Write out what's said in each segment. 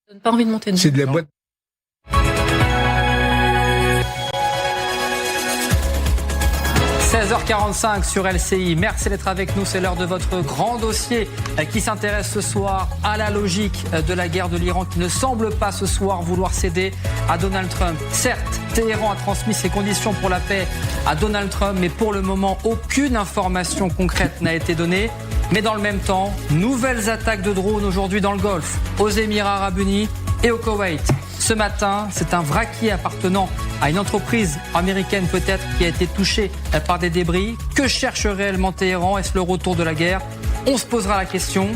donne pas envie de monter. C'est de la boîte. – 16h45 sur LCI. Merci d'être avec nous. C'est l'heure de votre grand dossier qui s'intéresse ce soir à la logique de la guerre de l'Iran qui ne semble pas ce soir vouloir céder à Donald Trump. Certes, Téhéran a transmis ses conditions pour la paix à Donald Trump, mais pour le moment, aucune information concrète n'a été donnée. Mais dans le même temps, nouvelles attaques de drones aujourd'hui dans le Golfe, aux Émirats Arabes Unis et au Koweït. Ce matin, c'est un vraquier appartenant à une entreprise américaine peut-être qui a été touché par des débris. Que cherche réellement Téhéran? Est-ce le retour de la guerre? On se posera la question.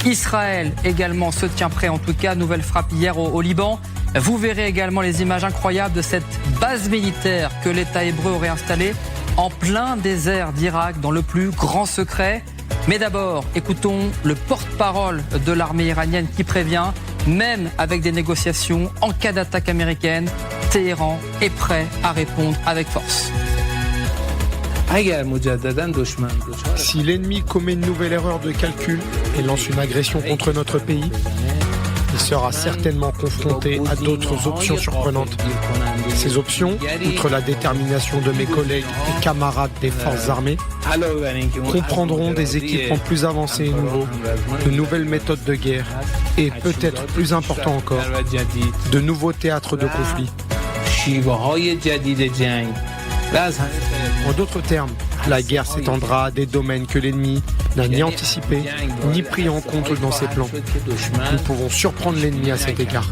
Israël également se tient prêt, en tout cas, nouvelle frappe hier au Liban. Vous verrez également les images incroyables de cette base militaire que l'État hébreu aurait installée en plein désert d'Irak, dans le plus grand secret. Mais d'abord, écoutons le porte-parole de l'armée iranienne qui prévient, même avec des négociations, en cas d'attaque américaine, Téhéran est prêt à répondre avec force. Si l'ennemi commet une nouvelle erreur de calcul et lance une agression contre notre pays, il sera certainement confronté à d'autres options surprenantes. Ces options, outre la détermination de mes collègues et camarades des forces armées, comprendront des équipements plus avancés et nouveaux, de nouvelles méthodes de guerre et, peut-être plus important encore, de nouveaux théâtres de conflit. En d'autres termes, la guerre s'étendra à des domaines que l'ennemi n'a ni anticipé, ni pris en compte dans ses plans. Nous pouvons surprendre l'ennemi à cet égard.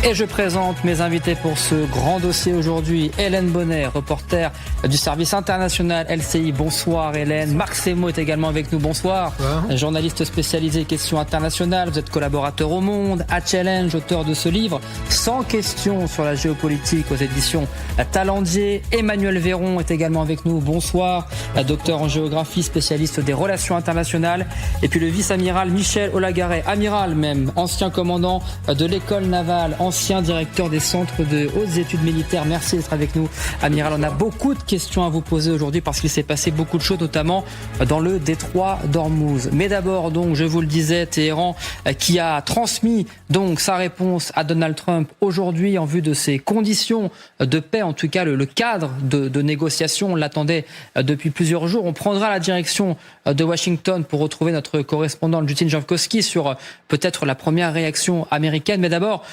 Et je présente mes invités pour ce grand dossier aujourd'hui. Hélène Bonnet, reporter du service international LCI. Bonsoir Hélène. Marc Semo est également avec nous. Bonsoir. Journaliste spécialisé questions internationales. Vous êtes collaborateur au Monde, à Challenge, auteur de ce livre 100 questions sur la géopolitique aux éditions Talendier. Emmanuel Véron est également avec nous. Bonsoir. Docteur en géographie, spécialiste des relations internationales. Et puis le vice-amiral Michel Olagaret, amiral même, ancien commandant de l'école navale, ancien directeur des centres de hautes études militaires. Merci d'être avec nous, amiral. On a beaucoup de questions à vous poser aujourd'hui parce qu'il s'est passé beaucoup de choses, notamment dans le détroit d'Ormuz. Mais d'abord, donc, je vous le disais, Téhéran qui a transmis donc sa réponse à Donald Trump aujourd'hui en vue de ses conditions de paix, en tout cas le cadre de négociation. On l'attendait depuis plusieurs jours. On prendra la direction de Washington pour retrouver notre correspondant Justin Jankowski sur peut-être la première réaction américaine. Mais d'abord,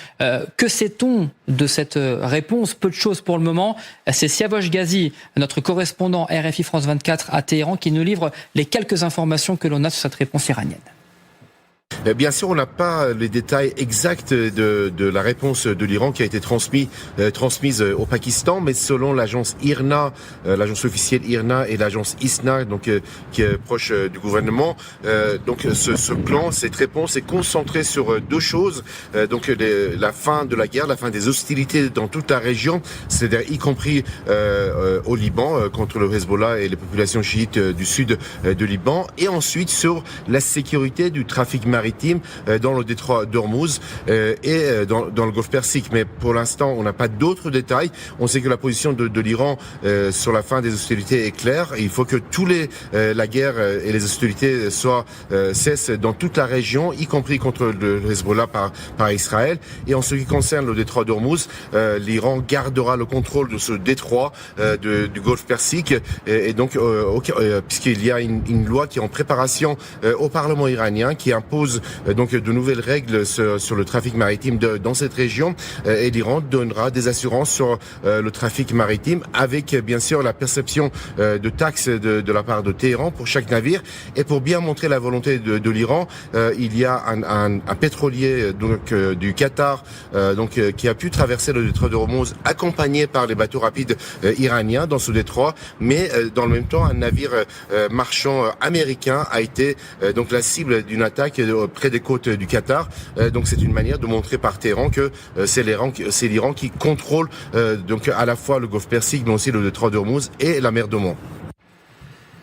que sait-on de cette réponse? Peu de choses pour le moment. C'est Siavosh Ghazi, notre correspondant RFI France 24 à Téhéran, qui nous livre les quelques informations que l'on a sur cette réponse iranienne. Bien sûr, on n'a pas les détails exacts de la réponse de l'Iran qui a été transmise au Pakistan, mais selon l'agence IRNA, l'agence officielle IRNA et l'agence ISNA, donc qui est proche du gouvernement, donc ce plan, cette réponse est concentrée sur deux choses, donc la fin de la guerre, la fin des hostilités dans toute la région, c'est-à-dire y compris au Liban contre le Hezbollah et les populations chiites du sud du Liban, et ensuite sur la sécurité du trafic maritime dans le détroit d'Ormuz et dans le golfe Persique. Mais pour l'instant, on n'a pas d'autres détails. On sait que la position de l'Iran sur la fin des hostilités est claire. Il faut que la guerre et les hostilités cessent dans toute la région, y compris contre le Hezbollah par Israël. Et en ce qui concerne le détroit d'Ormuz, l'Iran gardera le contrôle de ce détroit du golfe Persique. Et donc, puisqu'il y a une loi qui est en préparation au Parlement iranien qui impose donc de nouvelles règles sur le trafic maritime dans cette région, et l'Iran donnera des assurances sur le trafic maritime avec bien sûr la perception de taxes de la part de Téhéran pour chaque navire. Et pour bien montrer la volonté de l'Iran, il y a un pétrolier donc du Qatar qui a pu traverser le détroit d'Ormuz accompagné par les bateaux rapides iraniens dans ce détroit, mais dans le même temps un navire marchand américain a été donc la cible d'une attaque près des côtes du Qatar. Donc c'est une manière de montrer par Téhéran que c'est l'Iran qui contrôle donc à la fois le golfe Persique mais aussi le détroit d'Ormuz et la mer d'Oman.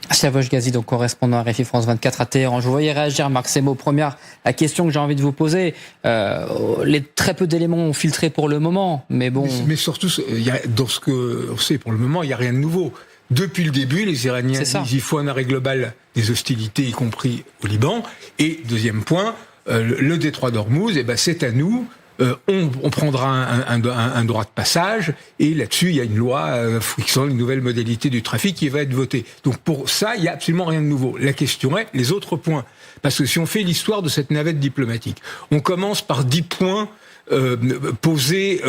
Siavosh Ghazi, donc correspondant à RFI France 24 à Téhéran. Je vous voyais réagir, Marc Semo. Première question que j'ai envie de vous poser. Les très peu d'éléments ont filtré pour le moment, mais bon. Mais surtout, dans ce que on sait pour le moment, il n'y a rien de nouveau. Depuis le début, les Iraniens disent qu'il faut un arrêt global des hostilités, y compris au Liban. Et deuxième point, le détroit d'Ormuz, c'est à nous. On prendra un droit de passage, et là-dessus, il y a une loi fixant une nouvelle modalité du trafic qui va être votée. Donc pour ça, il n'y a absolument rien de nouveau. La question est les autres points. Parce que si on fait l'histoire de cette navette diplomatique, on commence par 10 points posé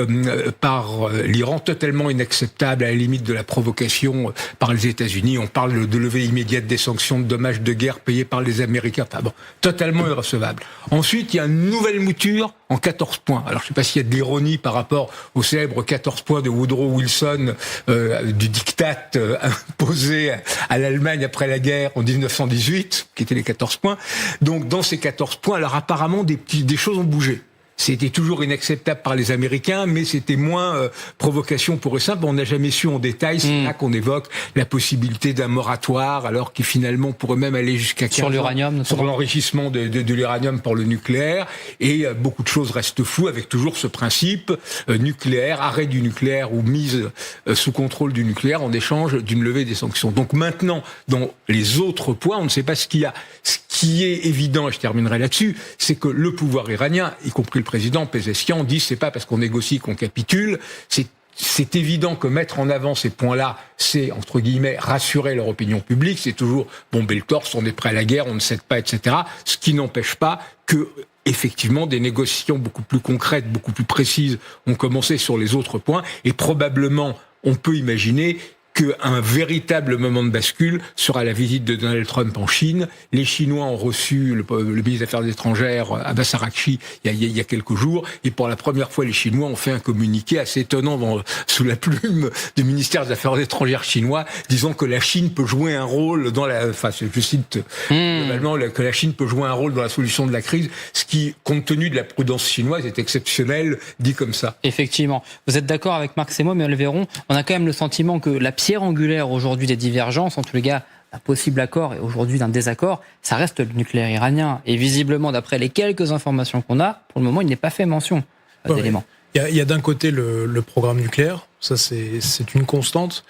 par l'Iran, totalement inacceptable, à la limite de la provocation par les États-Unis. On parle de levée immédiate des sanctions de dommages de guerre payés par les Américains. Enfin bon, totalement irrecevable. Ensuite, il y a une nouvelle mouture en 14 points. Alors, je ne sais pas s'il y a de l'ironie par rapport aux célèbres 14 points de Woodrow Wilson, du diktat imposé à l'Allemagne après la guerre en 1918, qui étaient les 14 points. Donc, dans ces 14 points, alors apparemment, des choses ont bougé. C'était toujours inacceptable par les Américains, mais c'était moins provocation pour eux simple. On n'a jamais su en détail. C'est là qu'on évoque la possibilité d'un moratoire, alors qu'il finalement pourrait même aller jusqu'à 15 sur l'uranium, sur l'enrichissement de l'uranium par le nucléaire. Et beaucoup de choses restent floues, avec toujours ce principe nucléaire, arrêt du nucléaire ou mise sous contrôle du nucléaire en échange d'une levée des sanctions. Donc maintenant, dans les autres points, on ne sait pas ce qu'il y a. Ce qui est évident, et je terminerai là-dessus, c'est que le pouvoir iranien, y compris le président Pezeshkian, dit c'est pas parce qu'on négocie qu'on capitule. C'est évident que mettre en avant ces points-là, c'est, entre guillemets, rassurer leur opinion publique. C'est toujours bomber le torse, on est prêt à la guerre, on ne cède pas, etc. Ce qui n'empêche pas que, effectivement, des négociations beaucoup plus concrètes, beaucoup plus précises ont commencé sur les autres points. Et probablement, on peut imaginer qu'un véritable moment de bascule sera la visite de Donald Trump en Chine. Les Chinois ont reçu le ministre des Affaires étrangères, Abbas Araghchi, il y a quelques jours, et pour la première fois, les Chinois ont fait un communiqué assez étonnant sous la plume du ministère des Affaires étrangères chinois, disant que la Chine peut jouer un rôle dans je cite globalement, que la Chine peut jouer un rôle dans la solution de la crise, ce qui, compte tenu de la prudence chinoise, est exceptionnel, dit comme ça. Effectivement. Vous êtes d'accord avec Marc Semo, mais Véron, on a quand même le sentiment que la pierre angulaire aujourd'hui des divergences, en tous les cas un possible accord et aujourd'hui d'un désaccord, ça reste le nucléaire iranien. Et visiblement, d'après les quelques informations qu'on a, pour le moment, il n'est pas fait mention d'éléments. Il y a d'un côté le programme nucléaire, ça c'est une constante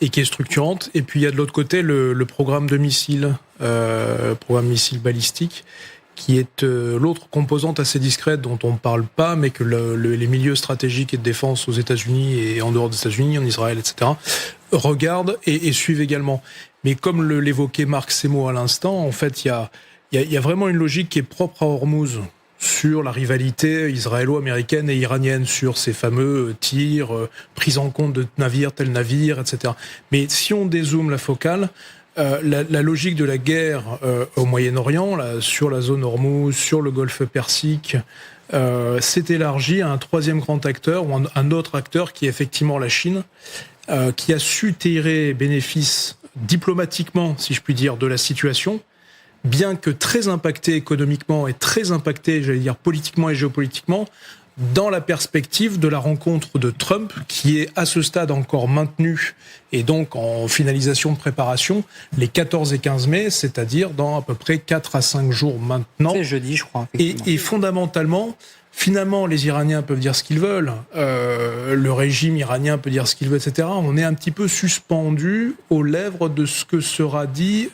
et qui est structurante. Et puis il y a de l'autre côté le programme de missiles, programme missile balistique, qui est l'autre composante assez discrète dont on ne parle pas, mais que les milieux stratégiques et de défense aux États-Unis et en dehors des États-Unis, en Israël, etc., regardent et suivent également. Mais comme l'évoquait Marc Semo à l'instant, en fait, il y a vraiment une logique qui est propre à Hormuz sur la rivalité israélo-américaine et iranienne, sur ces fameux tirs, prise en compte de navires, tel navire, etc. Mais si on dézoome la focale, la logique de la guerre au Moyen-Orient, sur la zone Hormuz, sur le Golfe Persique, s'est élargie à un troisième grand acteur, ou un autre acteur qui est effectivement la Chine, qui a su tirer bénéfice diplomatiquement, si je puis dire, de la situation, bien que très impacté économiquement et très impacté, j'allais dire, politiquement et géopolitiquement, dans la perspective de la rencontre de Trump, qui est à ce stade encore maintenue, et donc en finalisation de préparation, les 14 et 15 mai, c'est-à-dire dans à peu près 4 à 5 jours maintenant. C'est jeudi, je crois. Et fondamentalement, finalement, les Iraniens peuvent dire ce qu'ils veulent, le régime iranien peut dire ce qu'il veut, etc. On est un petit peu suspendu aux lèvres de ce que sera dit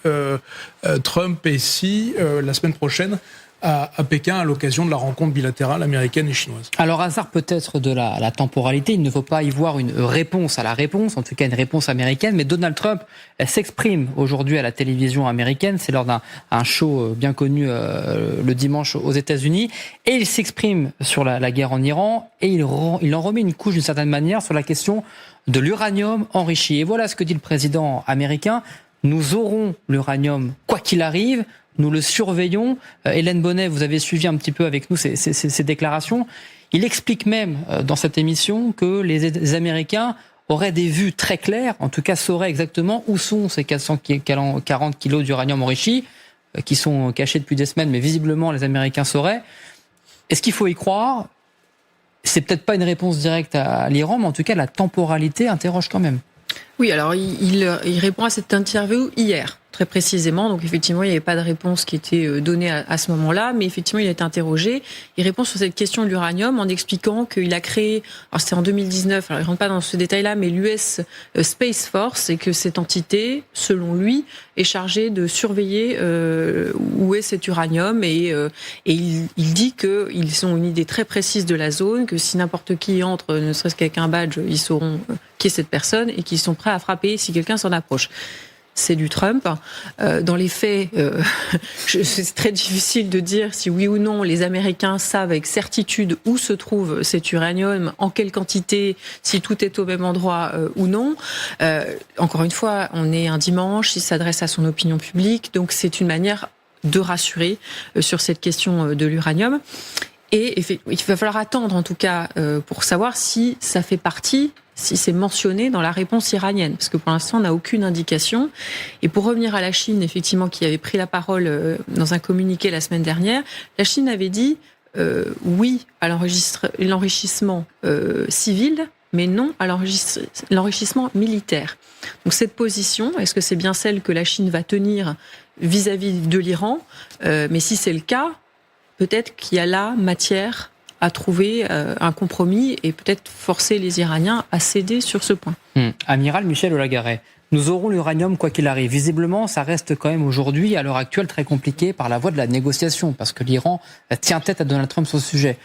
Trump et Xi la semaine prochaine à Pékin à l'occasion de la rencontre bilatérale américaine et chinoise. Alors, hasard peut-être de la temporalité, il ne faut pas y voir une réponse à la réponse, en tout cas une réponse américaine, mais Donald Trump s'exprime aujourd'hui à la télévision américaine, c'est lors d'un show bien connu le dimanche aux États-Unis, et il s'exprime sur la guerre en Iran, et il en remet une couche d'une certaine manière sur la question de l'uranium enrichi. Et voilà ce que dit le président américain: nous aurons l'uranium quoi qu'il arrive. Nous le surveillons. Hélène Bonnet, vous avez suivi un petit peu avec nous ces déclarations. Il explique même dans cette émission que les Américains auraient des vues très claires, en tout cas sauraient exactement où sont ces 440 kilos d'uranium enrichi, qui sont cachés depuis des semaines, mais visiblement les Américains sauraient. Est-ce qu'il faut y croire ? C'est peut-être pas une réponse directe à l'Iran, mais en tout cas la temporalité interroge quand même. Oui, alors il répond à cette interview hier. très précisément. Donc effectivement, il n'y avait pas de réponse qui était donnée à ce moment-là, mais effectivement, il a été interrogé. Il répond sur cette question de l'uranium en expliquant qu'il a créé, alors c'était en 2019, alors il ne rentre pas dans ce détail-là, mais l'US Space Force, et que cette entité, selon lui, est chargée de surveiller où est cet uranium, et il dit qu'ils ont une idée très précise de la zone, que si n'importe qui entre, ne serait-ce qu'avec un badge, ils sauront qui est cette personne, et qu'ils sont prêts à frapper si quelqu'un s'en approche. C'est du Trump. Dans les faits, c'est très difficile de dire si oui ou non les Américains savent avec certitude où se trouve cet uranium, en quelle quantité, si tout est au même endroit ou non. Encore une fois, on est un dimanche, il s'adresse à son opinion publique, donc c'est une manière de rassurer sur cette question de l'uranium. Et il va falloir attendre, en tout cas, pour savoir si ça fait partie, si c'est mentionné dans la réponse iranienne, parce que pour l'instant, on n'a aucune indication. Et pour revenir à la Chine, effectivement, qui avait pris la parole dans un communiqué la semaine dernière, la Chine avait dit oui à l'enrichissement civil, mais non à l'enrichissement militaire. Donc cette position, est-ce que c'est bien celle que la Chine va tenir vis-à-vis de l'Iran ? Mais si c'est le cas, peut-être qu'il y a là matière à trouver un compromis et peut-être forcer les Iraniens à céder sur ce point. Amiral Michel Olagaret, nous aurons l'uranium quoi qu'il arrive. Visiblement, ça reste quand même aujourd'hui, à l'heure actuelle, très compliqué par la voie de la négociation, parce que l'Iran tient tête à Donald Trump sur ce sujet.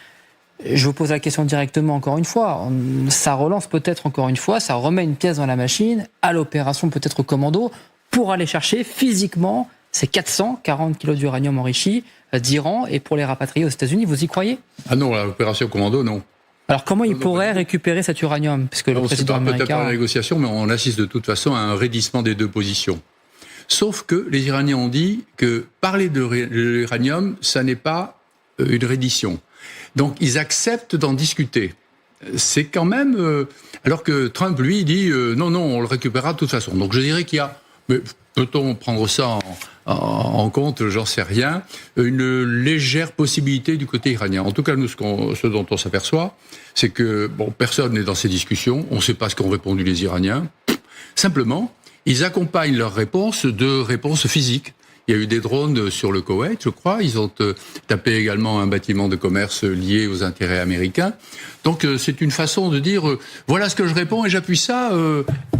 Je vous pose la question directement encore une fois. Ça relance peut-être encore une fois, ça remet une pièce dans la machine, à l'opération peut-être commando, pour aller chercher physiquement ces 440 kilos d'uranium enrichi d'Iran et pour les rapatrier aux États-Unis. Vous y croyez ? Ah non, l'opération commando, non. Alors comment il pourrait récupérer cet uranium ? Puisque le président américain... Peut-être pas la négociation, mais on assiste de toute façon à un raidissement des deux positions. Sauf que les Iraniens ont dit que parler de l'uranium, ça n'est pas une reddition. Donc ils acceptent d'en discuter. C'est quand même... alors que Trump, lui, dit non, on le récupérera de toute façon. Donc je dirais qu'il y a... Mais peut-on prendre ça en compte, j'en sais rien, une légère possibilité du côté iranien. En tout cas, nous, ce dont on s'aperçoit, c'est que personne n'est dans ces discussions, on ne sait pas ce qu'ont répondu les Iraniens. Simplement, ils accompagnent leurs réponses de réponses physiques. Il y a eu des drones sur le Koweït, je crois. Ils ont tapé également un bâtiment de commerce lié aux intérêts américains. Donc c'est une façon de dire voilà ce que je réponds et j'appuie ça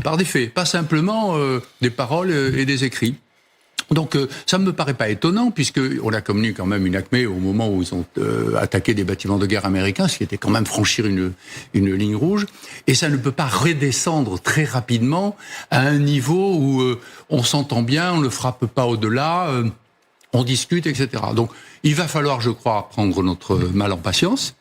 par des faits, pas simplement des paroles et des écrits. Donc ça ne me paraît pas étonnant, puisqu'on a connu quand même une acmé au moment où ils ont attaqué des bâtiments de guerre américains, ce qui était quand même franchir une ligne rouge. Et ça ne peut pas redescendre très rapidement à un niveau où on s'entend bien, on ne frappe pas au-delà, on discute, etc. Donc il va falloir, je crois, prendre notre mal en patience,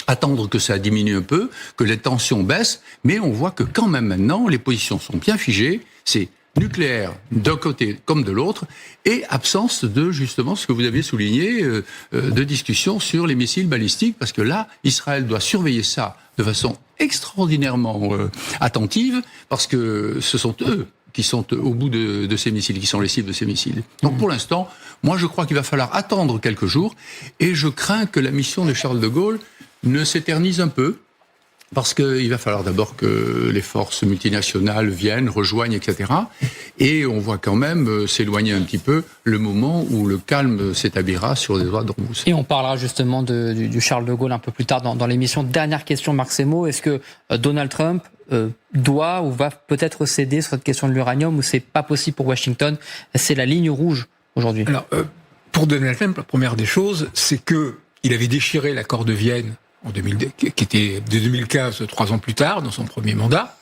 attendre que ça diminue un peu, que les tensions baissent, mais on voit que quand même maintenant, les positions sont bien figées, c'est nucléaire d'un côté comme de l'autre, et absence de, justement, ce que vous aviez souligné, de discussion sur les missiles balistiques, parce que là, Israël doit surveiller ça de façon extraordinairement attentive, parce que ce sont eux qui sont au bout de ces missiles, qui sont les cibles de ces missiles. Donc pour l'instant, moi je crois qu'il va falloir attendre quelques jours, et je crains que la mission de Charles de Gaulle ne s'éternise un peu, parce qu'il va falloir d'abord que les forces multinationales viennent, rejoignent, etc. Et on voit quand même s'éloigner un petit peu le moment où le calme s'établira sur les droits d'Ormuz. Et on parlera justement du Charles de Gaulle un peu plus tard dans l'émission. Dernière question, Marc Semo, est-ce que Donald Trump doit ou va peut-être céder sur cette question de l'uranium, ou c'est pas possible pour Washington ? C'est la ligne rouge aujourd'hui. Alors, pour Donald Trump, la première des choses, c'est que il avait déchiré l'accord de Vienne qui était de 2015, 3 ans plus tard, dans son premier mandat.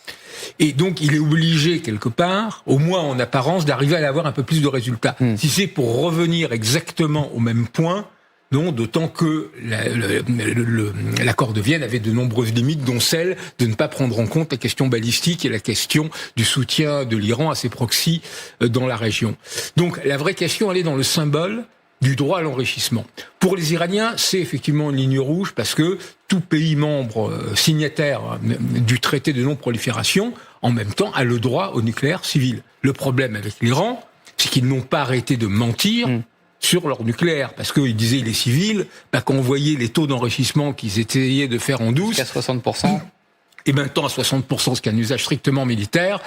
Et donc, il est obligé, quelque part, au moins en apparence, d'arriver à avoir un peu plus de résultats. Si c'est pour revenir exactement au même point, non, d'autant que l'accord de Vienne avait de nombreuses limites, dont celle de ne pas prendre en compte la question balistique et la question du soutien de l'Iran à ses proxys dans la région. Donc, la vraie question, elle est dans le symbole du droit à l'enrichissement. Pour les Iraniens, c'est effectivement une ligne rouge, parce que tout pays membre signataire du traité de non-prolifération, en même temps, a le droit au nucléaire civil. Le problème avec l'Iran, c'est qu'ils n'ont pas arrêté de mentir sur leur nucléaire, parce qu'ils disaient les civils, quand on voyait les taux d'enrichissement qu'ils essayaient de faire en douce, jusqu'à 60%. et maintenant à 60%, ce qui est un usage strictement militaire,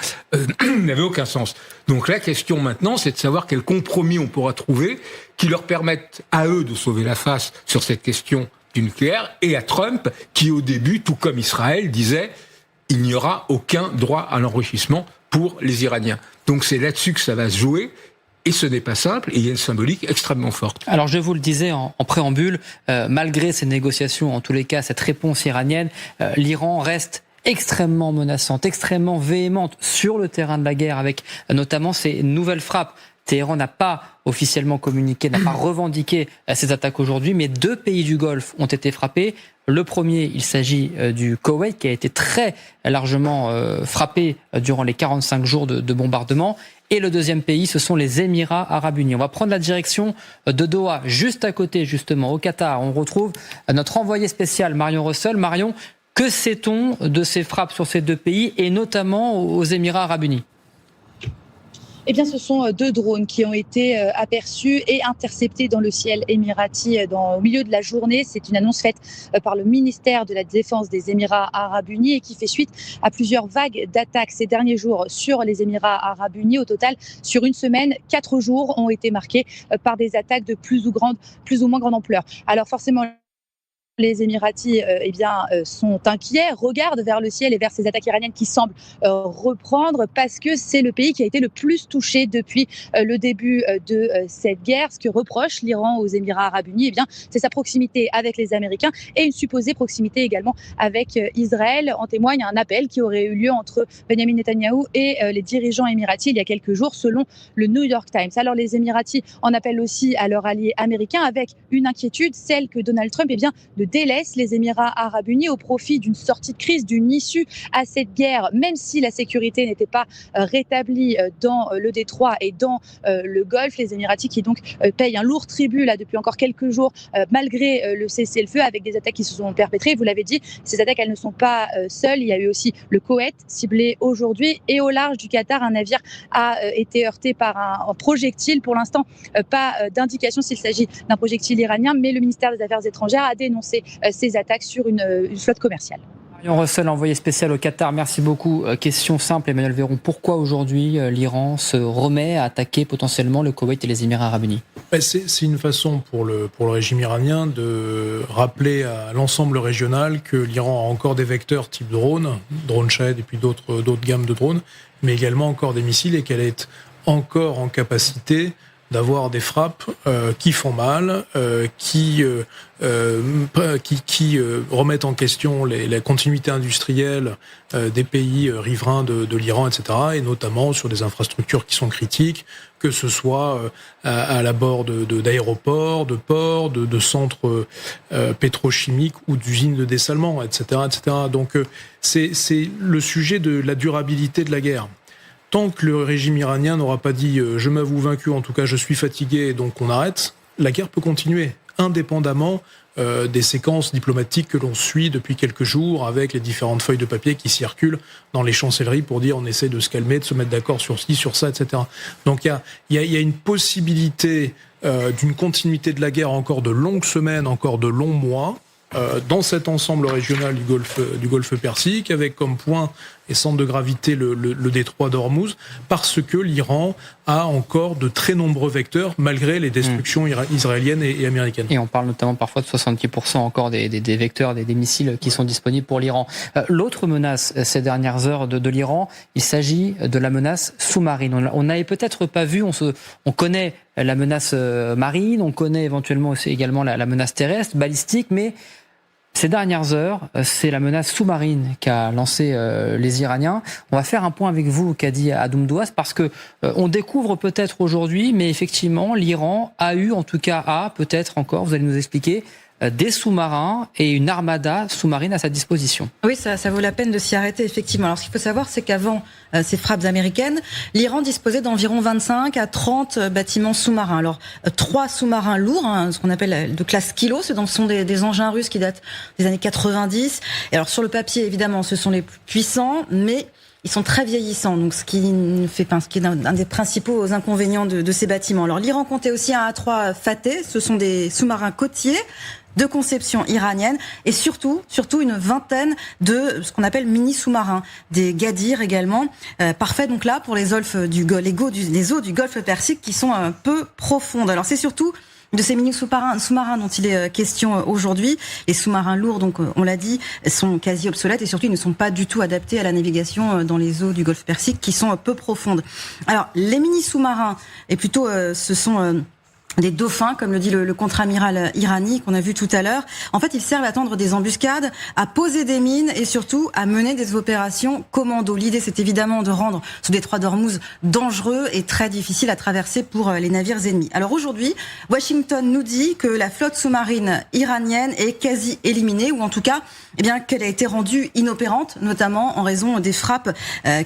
n'avait aucun sens. Donc la question maintenant, c'est de savoir quel compromis on pourra trouver qui leur permette à eux de sauver la face sur cette question du nucléaire, et à Trump, qui au début, tout comme Israël, disait « il n'y aura aucun droit à l'enrichissement pour les Iraniens ». Donc c'est là-dessus que ça va se jouer. Et ce n'est pas simple, et il y a une symbolique extrêmement forte. Alors je vous le disais en préambule, malgré ces négociations, en tous les cas, cette réponse iranienne, l'Iran reste extrêmement menaçante, extrêmement véhémente sur le terrain de la guerre, avec notamment ces nouvelles frappes. Téhéran n'a pas officiellement communiqué, n'a pas revendiqué ces attaques aujourd'hui, mais 2 pays du Golfe ont été frappés. Le premier, il s'agit du Koweït, qui a été très largement frappé durant les 45 jours de bombardement. Et le deuxième pays, ce sont les Émirats Arabes Unis. On va prendre la direction de Doha, juste à côté, justement, au Qatar. On retrouve notre envoyé spécial, Marion Russell. Marion, que sait-on de ces frappes sur ces 2 pays, et notamment aux Émirats Arabes Unis ? Eh bien, ce sont 2 drones qui ont été aperçus et interceptés dans le ciel émirati au milieu de la journée. C'est une annonce faite par le ministère de la Défense des Émirats Arabes Unis et qui fait suite à plusieurs vagues d'attaques ces derniers jours sur les Émirats Arabes Unis. Au total, sur une semaine, 4 jours ont été marqués par des attaques de plus ou moins grande ampleur. Alors forcément, les Émiratis sont inquiets, regardent vers le ciel et vers ces attaques iraniennes qui semblent reprendre, parce que c'est le pays qui a été le plus touché depuis le début de cette guerre. Ce que reproche l'Iran aux Émirats Arabes Unis, c'est sa proximité avec les Américains et une supposée proximité également avec Israël. En témoigne un appel qui aurait eu lieu entre Benjamin Netanyahou et les dirigeants émiratis il y a quelques jours, selon le New York Times. Alors les Émiratis en appellent aussi à leurs alliés américains, avec une inquiétude, celle que Donald Trump délaisse les Émirats Arabes Unis au profit d'une sortie de crise, d'une issue à cette guerre, même si la sécurité n'était pas rétablie dans le détroit et dans le Golfe. Les Émiratis qui donc payent un lourd tribut là depuis encore quelques jours, malgré le cessez-le-feu, avec des attaques qui se sont perpétrées. Vous l'avez dit, ces attaques, elles ne sont pas seules. Il y a eu aussi le Koweït ciblé aujourd'hui, et au large du Qatar, un navire a été heurté par un projectile. Pour l'instant, pas d'indication s'il s'agit d'un projectile iranien, mais le ministère des Affaires étrangères a dénoncé ces attaques sur une flotte commerciale. Marion Russell, envoyé spécial au Qatar, merci beaucoup. Question simple, Emmanuel Véron, pourquoi aujourd'hui l'Iran se remet à attaquer potentiellement le Koweït et les Émirats Arabes Unis ? C'est une façon pour le régime iranien de rappeler à l'ensemble régional que l'Iran a encore des vecteurs type drone Shahed et puis d'autres gammes de drones, mais également encore des missiles, et qu'elle est encore en capacité d'avoir des frappes qui font mal, qui remettent en question la continuité industrielle des pays riverains de l'Iran, etc., et notamment sur des infrastructures qui sont critiques, que ce soit à l'abord d'aéroports, de ports, de centres pétrochimiques ou d'usines de dessalement, etc., etc. Donc c'est le sujet de la durabilité de la guerre. Tant que le régime iranien n'aura pas dit « je m'avoue vaincu, en tout cas je suis fatigué, donc on arrête », la guerre peut continuer, indépendamment des séquences diplomatiques que l'on suit depuis quelques jours, avec les différentes feuilles de papier qui circulent dans les chancelleries pour dire on essaie de se calmer, de se mettre d'accord sur ci, sur ça, etc. Donc il y a une possibilité d'une continuité de la guerre encore de longues semaines, encore de longs mois, dans cet ensemble régional du Golfe Persique, avec comme point et centre de gravité le détroit d'Ormuz, parce que l'Iran a encore de très nombreux vecteurs, malgré les destructions israéliennes et américaines. Et on parle notamment parfois de 70% encore des vecteurs, des missiles qui sont disponibles pour l'Iran. L'autre menace ces dernières heures de l'Iran, il s'agit de la menace sous-marine. On n'avait peut-être pas vu, on connaît la menace marine, on connaît éventuellement aussi également la menace terrestre, balistique, mais ces dernières heures, c'est la menace sous-marine qu'a lancée les Iraniens. On va faire un point avec vous, Kadi Adoumdouas, parce que on découvre peut-être aujourd'hui, mais effectivement, l'Iran a eu, en tout cas peut-être encore, vous allez nous expliquer, des sous-marins et une armada sous-marine à sa disposition. Oui, ça vaut la peine de s'y arrêter, effectivement. Alors, ce qu'il faut savoir, c'est qu'avant ces frappes américaines, l'Iran disposait d'environ 25 à 30 bâtiments sous-marins. Alors, 3 sous-marins lourds, ce qu'on appelle de classe kilo, ce sont des engins russes qui datent des années 90. Et alors, sur le papier, évidemment, ce sont les plus puissants, mais ils sont très vieillissants, donc ce qui est un des principaux inconvénients de ces bâtiments. Alors l'Iran comptait aussi un A3 Fateh, ce sont des sous-marins côtiers de conception iranienne et surtout une vingtaine de ce qu'on appelle mini-sous-marins, des Ghadir également, parfaits donc là pour les eaux du Golfe Persique qui sont un peu profondes. Alors c'est surtout de ces mini-sous-marins dont il est question aujourd'hui. Les sous-marins lourds, donc on l'a dit, sont quasi obsolètes et surtout ils ne sont pas du tout adaptés à la navigation dans les eaux du Golfe Persique qui sont peu profondes. Alors les mini-sous-marins, et plutôt ce sont des dauphins, comme le dit le contre-amiral Irani qu'on a vu tout à l'heure. En fait, ils servent à tendre des embuscades, à poser des mines et surtout à mener des opérations commando. L'idée, c'est évidemment de rendre ce détroit d'Ormuz dangereux et très difficile à traverser pour les navires ennemis. Alors aujourd'hui, Washington nous dit que la flotte sous-marine iranienne est quasi éliminée, ou en tout cas, qu'elle a été rendue inopérante, notamment en raison des frappes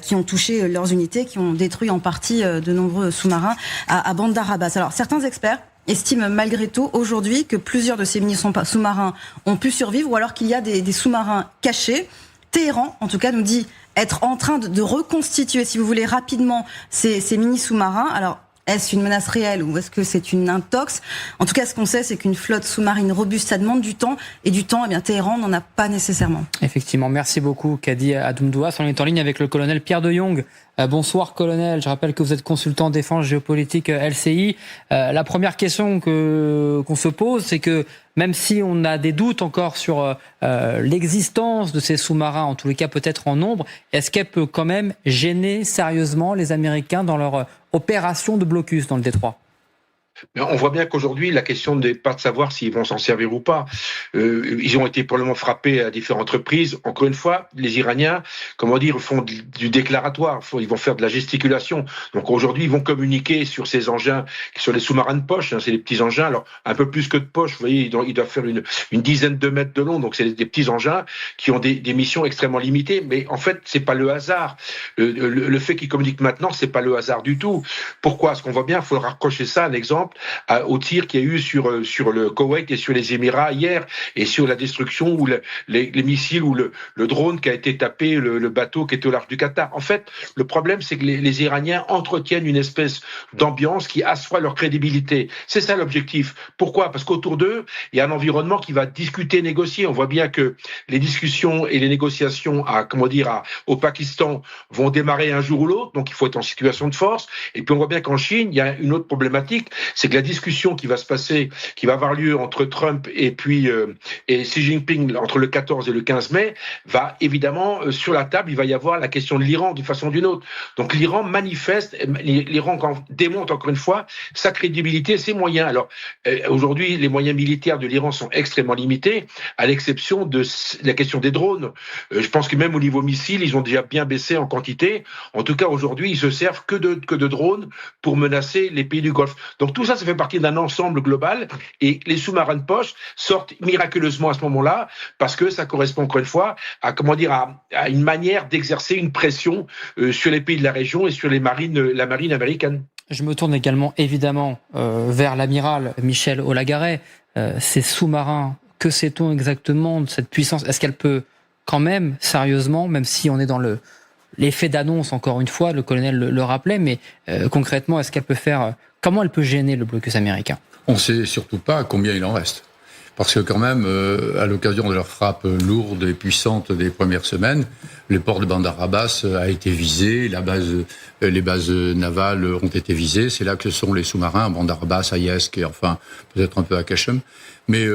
qui ont touché leurs unités, qui ont détruit en partie de nombreux sous-marins à Bandar Abbas. Alors certains experts estime malgré tout aujourd'hui que plusieurs de ces mini-sous-marins ont pu survivre ou alors qu'il y a des sous-marins cachés. Téhéran, en tout cas, nous dit être en train de reconstituer, si vous voulez, rapidement ces mini-sous-marins. Alors, est-ce une menace réelle ou est-ce que c'est une intox ? En tout cas, ce qu'on sait, c'est qu'une flotte sous-marine robuste, ça demande du temps. Et du temps, Téhéran n'en a pas nécessairement. Effectivement. Merci beaucoup, Kadi Adoumdouas. On est en ligne avec le colonel Pierre de Jong. Bonsoir, colonel. Je rappelle que vous êtes consultant défense géopolitique LCI. La première question qu'on se pose, c'est que même si on a des doutes encore sur l'existence de ces sous-marins, en tous les cas peut-être en nombre, est-ce qu'elle peut quand même gêner sérieusement les Américains dans leur opération de blocus dans le détroit ? On voit bien qu'aujourd'hui, la question n'est pas de savoir s'ils vont s'en servir ou pas. Ils ont été probablement frappés à différentes reprises. Encore une fois, les Iraniens, font du déclaratoire. Ils vont faire de la gesticulation. Donc aujourd'hui, ils vont communiquer sur ces engins, sur les sous-marins de poche. C'est des petits engins. Alors, un peu plus que de poche. Vous voyez, ils doivent faire une dizaine de mètres de long. Donc, c'est des petits engins qui ont des missions extrêmement limitées. Mais en fait, c'est pas le hasard. Le fait qu'ils communiquent maintenant, c'est pas le hasard du tout. Pourquoi ? Parce qu'on voit bien, il faut raccrocher ça, un exemple, au tir qu'il y a eu sur le Koweït et sur les Émirats hier, et sur la destruction ou les missiles ou le drone qui a été tapé, le bateau qui était au large du Qatar. En fait, le problème, c'est que les Iraniens entretiennent une espèce d'ambiance qui assoit leur crédibilité. C'est ça l'objectif. Pourquoi ? Parce qu'autour d'eux, il y a un environnement qui va discuter, négocier. On voit bien que les discussions et les négociations au Pakistan vont démarrer un jour ou l'autre, donc il faut être en situation de force. Et puis on voit bien qu'en Chine, il y a une autre problématique, c'est que la discussion qui va avoir lieu entre Trump et Xi Jinping entre le 14 et le 15 mai, va évidemment sur la table, il va y avoir la question de l'Iran d'une façon ou d'une autre. Donc l'Iran démontre encore une fois sa crédibilité, ses moyens. Alors aujourd'hui, les moyens militaires de l'Iran sont extrêmement limités, à l'exception de la question des drones. Je pense que même au niveau missile, ils ont déjà bien baissé en quantité. En tout cas, aujourd'hui, ils se servent que de drones pour menacer les pays du Golfe. Donc tout ça fait partie d'un ensemble global, et les sous-marins de poche sortent miraculeusement à ce moment-là, parce que ça correspond encore une fois à une manière d'exercer une pression sur les pays de la région et sur la marine américaine. Je me tourne également évidemment vers l'amiral Michel Olagaret. Ces sous-marins, que sait-on exactement de cette puissance ? Est-ce qu'elle peut quand même, sérieusement, même si on est dans l'effet d'annonce, encore une fois, le colonel le rappelait, mais concrètement, est-ce qu'elle peut faire... Comment elle peut gêner le blocus américain ? On ne sait surtout pas combien il en reste. Parce que quand même, à l'occasion de leurs frappes lourdes et puissantes des premières semaines, le port de Bandar Abbas a été visé, les bases navales ont été visées. C'est là que sont les sous-marins, à Bandar Abbas, à Yezk et enfin peut-être un peu à Kashem. Mais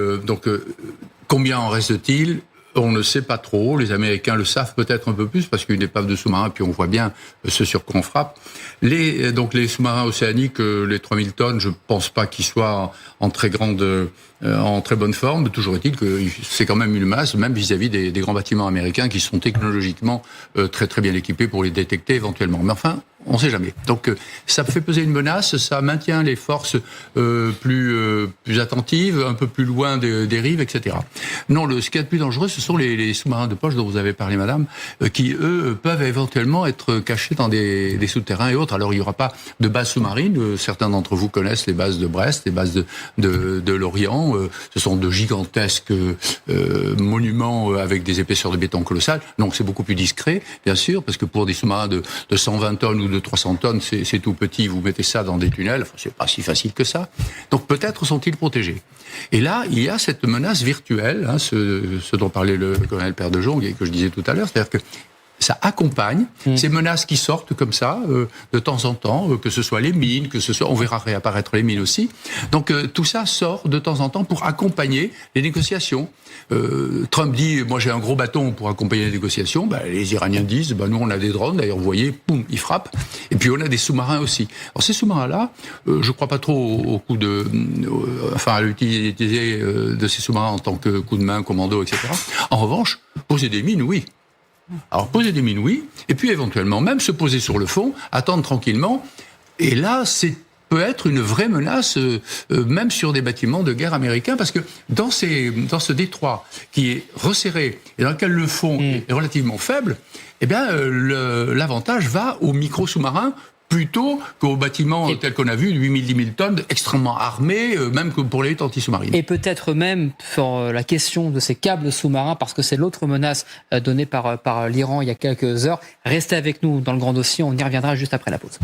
combien en reste-t-il ? On ne sait pas trop. Les Américains le savent peut-être un peu plus parce qu'une épave de sous-marin, puis on voit bien ce sur quoi on frappe. Les sous-marins océaniques, les 3000 tonnes, je pense pas qu'ils soient en très bonne forme. Toujours est-il que c'est quand même une masse, même vis-à-vis des grands bâtiments américains qui sont technologiquement très très bien équipés pour les détecter éventuellement. Mais enfin, on ne sait jamais. Donc ça fait peser une menace, ça maintient les forces plus attentives, un peu plus loin des rives, etc. Non, ce qui est le plus dangereux, ce sont les sous-marins de poche dont vous avez parlé, madame, qui, eux, peuvent éventuellement être cachés dans des souterrains et autres. Alors, il n'y aura pas de base sous-marine. Certains d'entre vous connaissent les bases de Brest, les bases de Lorient. Ce sont de gigantesques monuments avec des épaisseurs de béton colossales. Donc, c'est beaucoup plus discret, bien sûr, parce que pour des sous-marins de 120 tonnes ou ou de 300 tonnes, c'est tout petit, vous mettez ça dans des tunnels, c'est pas si facile que ça. Donc peut-être sont-ils protégés. Et là, il y a cette menace virtuelle, ce dont parlait le colonel Père de Jong et que je disais tout à l'heure, c'est-à-dire que ça accompagne ces menaces qui sortent comme ça de temps en temps, que ce soit les mines, que ce soit, on verra réapparaître les mines aussi. Donc tout ça sort de temps en temps pour accompagner les négociations. Trump dit, moi j'ai un gros bâton pour accompagner les négociations. Les Iraniens disent, nous on a des drones, d'ailleurs vous voyez, poum, ils frappent. Et puis on a des sous-marins aussi. Alors ces sous-marins-là, je crois pas trop au coup de, à l'utiliser de ces sous-marins en tant que coup de main, commando, etc. En revanche, poser des mines, oui. Alors poser des mines, oui, et puis éventuellement même se poser sur le fond, attendre tranquillement, et là peut être une vraie menace, même sur des bâtiments de guerre américains, parce que dans ce détroit qui est resserré et dans lequel le fond est relativement faible, eh bien l'avantage va aux micro-sous-marins plutôt qu'aux bâtiments tels qu'on a vu, 8 000, 10 000 tonnes, extrêmement armés, même que pour les luttes anti-sous-marines. Et peut-être même sur la question de ces câbles sous-marins, parce que c'est l'autre menace donnée par l'Iran il y a quelques heures. Restez avec nous dans le grand dossier, on y reviendra juste après la pause.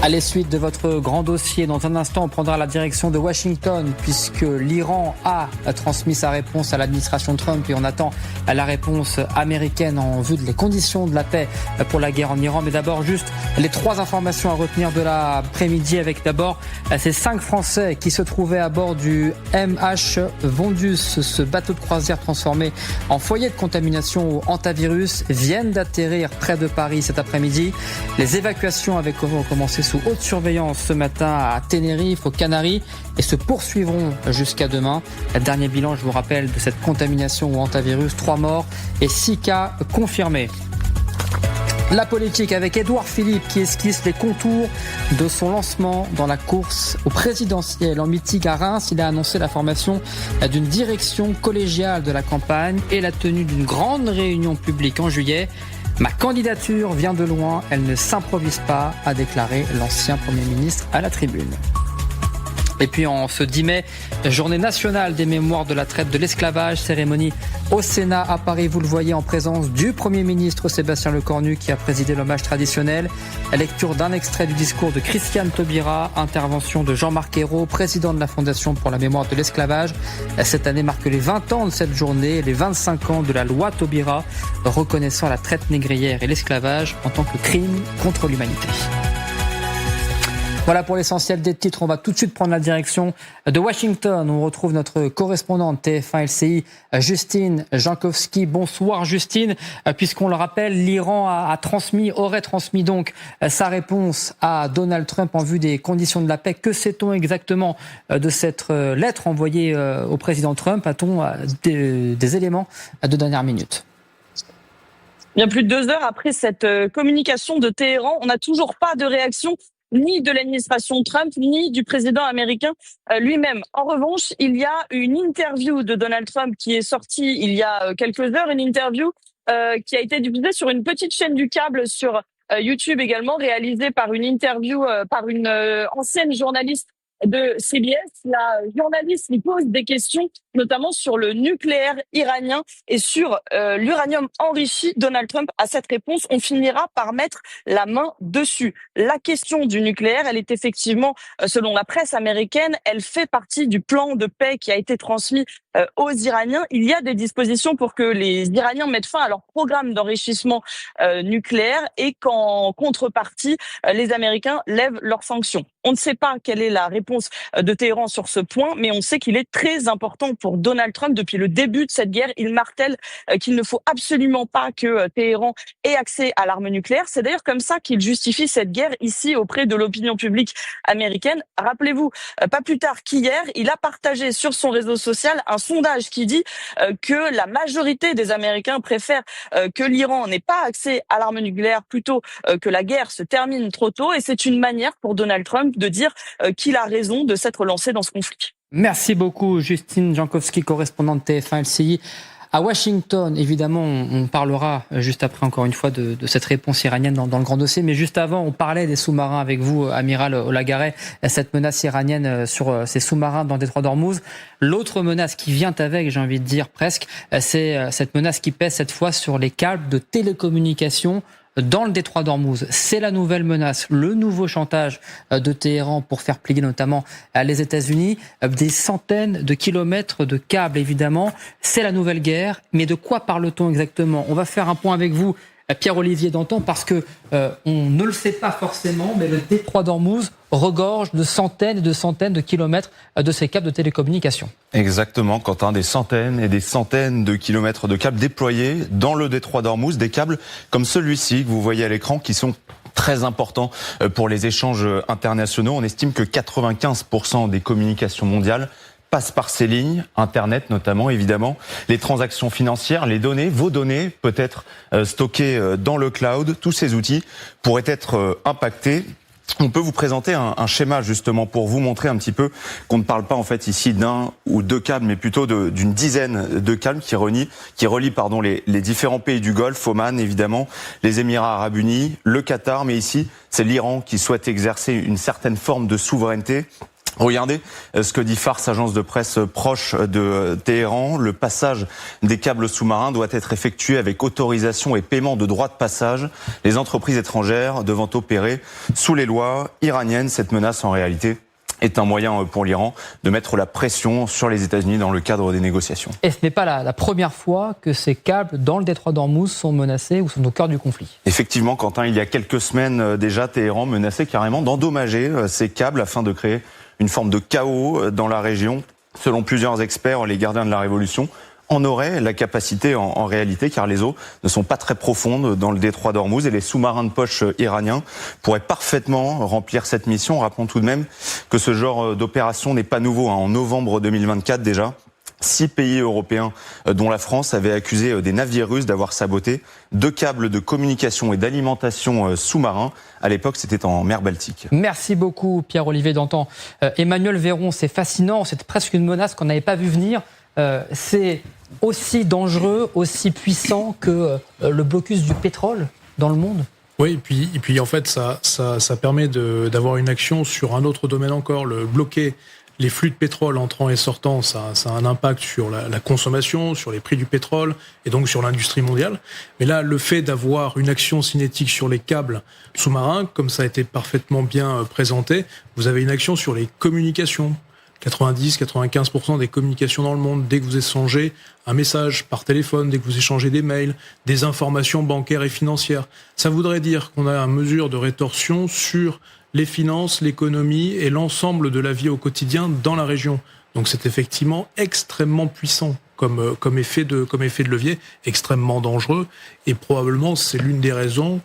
Allez, suite de votre grand dossier. Dans un instant, on prendra la direction de Washington puisque l'Iran a transmis sa réponse à l'administration Trump et on attend la réponse américaine en vue des conditions de la paix pour la guerre en Iran. Mais d'abord, juste les 3 informations à retenir de l'après-midi avec d'abord ces 5 Français qui se trouvaient à bord du MH Vondus, ce bateau de croisière transformé en foyer de contamination au hantavirus, viennent d'atterrir près de Paris cet après-midi. Les évacuations avaient commencé sous haute surveillance ce matin à Tenerife, aux Canaries, et se poursuivront jusqu'à demain. Le dernier bilan, je vous rappelle, de cette contamination au hantavirus, 3 morts et 6 cas confirmés. La politique avec Édouard Philippe qui esquisse les contours de son lancement dans la course au présidentiel. En meeting à Reims, il a annoncé la formation d'une direction collégiale de la campagne et la tenue d'une grande réunion publique en juillet. Ma candidature vient de loin, elle ne s'improvise pas, a déclaré l'ancien Premier ministre à la tribune. Et puis en ce 10 mai, journée nationale des mémoires de la traite de l'esclavage, cérémonie au Sénat à Paris, vous le voyez, en présence du Premier ministre Sébastien Lecornu qui a présidé l'hommage traditionnel. Lecture d'un extrait du discours de Christiane Taubira, intervention de Jean-Marc Ayrault, président de la Fondation pour la mémoire de l'esclavage. Cette année marque les 20 ans de cette journée et les 25 ans de la loi Taubira, reconnaissant la traite négrière et l'esclavage en tant que crime contre l'humanité. Voilà pour l'essentiel des titres. On va tout de suite prendre la direction de Washington. On retrouve notre correspondante TF1 LCI, Justine Jankowski. Bonsoir Justine. Puisqu'on le rappelle, l'Iran aurait transmis donc sa réponse à Donald Trump en vue des conditions de la paix. Que sait-on exactement de cette lettre envoyée au président Trump? A-t-on des éléments de dernière minute? Bien plus de 2 heures après cette communication de Téhéran, on n'a toujours pas de réaction ni de l'administration Trump, ni du président américain lui-même. En revanche, il y a une interview de Donald Trump qui est sortie il y a quelques heures, une interview qui a été diffusée sur une petite chaîne du câble sur YouTube également, réalisée par une interview par une ancienne journaliste de CBS. La journaliste lui pose des questions, notamment sur le nucléaire iranien et sur l'uranium enrichi. Donald Trump a cette réponse. On finira par mettre la main dessus. La question du nucléaire, elle est effectivement, selon la presse américaine, elle fait partie du plan de paix qui a été transmis aux Iraniens. Il y a des dispositions pour que les Iraniens mettent fin à leur programme d'enrichissement nucléaire et qu'en contrepartie, les Américains lèvent leurs sanctions. On ne sait pas quelle est la réponse de Téhéran sur ce point, mais on sait qu'il est très important pour Donald Trump. Depuis le début de cette guerre, il martèle qu'il ne faut absolument pas que Téhéran ait accès à l'arme nucléaire. C'est d'ailleurs comme ça qu'il justifie cette guerre ici auprès de l'opinion publique américaine. Rappelez-vous, pas plus tard qu'hier, il a partagé sur son réseau social un sondage qui dit que la majorité des Américains préfèrent que l'Iran n'ait pas accès à l'arme nucléaire plutôt que la guerre se termine trop tôt. Et c'est une manière pour Donald Trump de dire qu'il a raison de s'être lancé dans ce conflit. Merci beaucoup Justine Jankowski, correspondante TF1 LCI À Washington, évidemment, on parlera juste après, encore une fois, de cette réponse iranienne dans le grand dossier. Mais juste avant, on parlait des sous-marins avec vous, amiral Olagaray, cette menace iranienne sur ces sous-marins dans le détroit d'Ormuz. L'autre menace qui vient avec, j'ai envie de dire presque, c'est cette menace qui pèse cette fois sur les câbles de télécommunications dans le détroit d'Ormuz. C'est la nouvelle menace, le nouveau chantage de Téhéran pour faire plier notamment les États-Unis. Des centaines de kilomètres de câbles, évidemment. C'est la nouvelle guerre. Mais de quoi parle-t-on exactement ? On va faire un point avec vous, Pierre-Olivier Dantan, parce que on ne le sait pas forcément, mais le détroit d'Ormuz regorge de centaines et de centaines de kilomètres de ces câbles de télécommunications. Exactement, Quentin, des centaines et des centaines de kilomètres de câbles déployés dans le détroit d'Ormuz, des câbles comme celui-ci que vous voyez à l'écran qui sont très importants pour les échanges internationaux. On estime que 95% des communications mondiales passent par ces lignes, Internet notamment, évidemment. Les transactions financières, les données, vos données, peut-être stockées dans le cloud, tous ces outils pourraient être impactés. On peut vous présenter un schéma justement pour vous montrer un petit peu qu'on ne parle pas en fait ici d'un ou deux câbles, mais plutôt d'une dizaine de câbles qui relient les différents pays du Golfe, Oman évidemment, les Émirats Arabes Unis, le Qatar, mais ici c'est l'Iran qui souhaite exercer une certaine forme de souveraineté. Regardez ce que dit Fars, agence de presse proche de Téhéran. Le passage des câbles sous-marins doit être effectué avec autorisation et paiement de droits de passage. Les entreprises étrangères devant opérer sous les lois iraniennes. Cette menace, en réalité, est un moyen pour l'Iran de mettre la pression sur les États-Unis dans le cadre des négociations. Et ce n'est pas la première fois que ces câbles dans le détroit d'Ormuz sont menacés ou sont au cœur du conflit. Effectivement, Quentin, il y a quelques semaines déjà, Téhéran menaçait carrément d'endommager ces câbles afin de créer une forme de chaos dans la région. Selon plusieurs experts, les gardiens de la révolution en auraient la capacité en réalité, car les eaux ne sont pas très profondes dans le détroit d'Ormuz et les sous-marins de poche iraniens pourraient parfaitement remplir cette mission. Rappelons tout de même que ce genre d'opération n'est pas nouveau. En novembre 2024 déjà, 6 pays européens, dont la France, avaient accusé des navires russes d'avoir saboté 2 câbles de communication et d'alimentation sous-marins. À l'époque, c'était en mer Baltique. Merci beaucoup, Pierre-Olivier Dantan. Emmanuel Véron, c'est fascinant, c'est presque une menace qu'on n'avait pas vu venir. C'est aussi dangereux, aussi puissant que le blocus du pétrole dans le monde. Oui, et puis en fait, ça permet d'avoir une action sur un autre domaine encore, le bloquer les flux de pétrole entrant et sortant, ça a un impact sur la consommation, sur les prix du pétrole et donc sur l'industrie mondiale. Mais là, le fait d'avoir une action cinétique sur les câbles sous-marins, comme ça a été parfaitement bien présenté, vous avez une action sur les communications. 90-95% des communications dans le monde, dès que vous échangez un message par téléphone, dès que vous échangez des mails, des informations bancaires et financières. Ça voudrait dire qu'on a une mesure de rétorsion sur les finances, l'économie et l'ensemble de la vie au quotidien dans la région. Donc c'est effectivement extrêmement puissant comme effet de levier, extrêmement dangereux, et probablement c'est l'une des raisons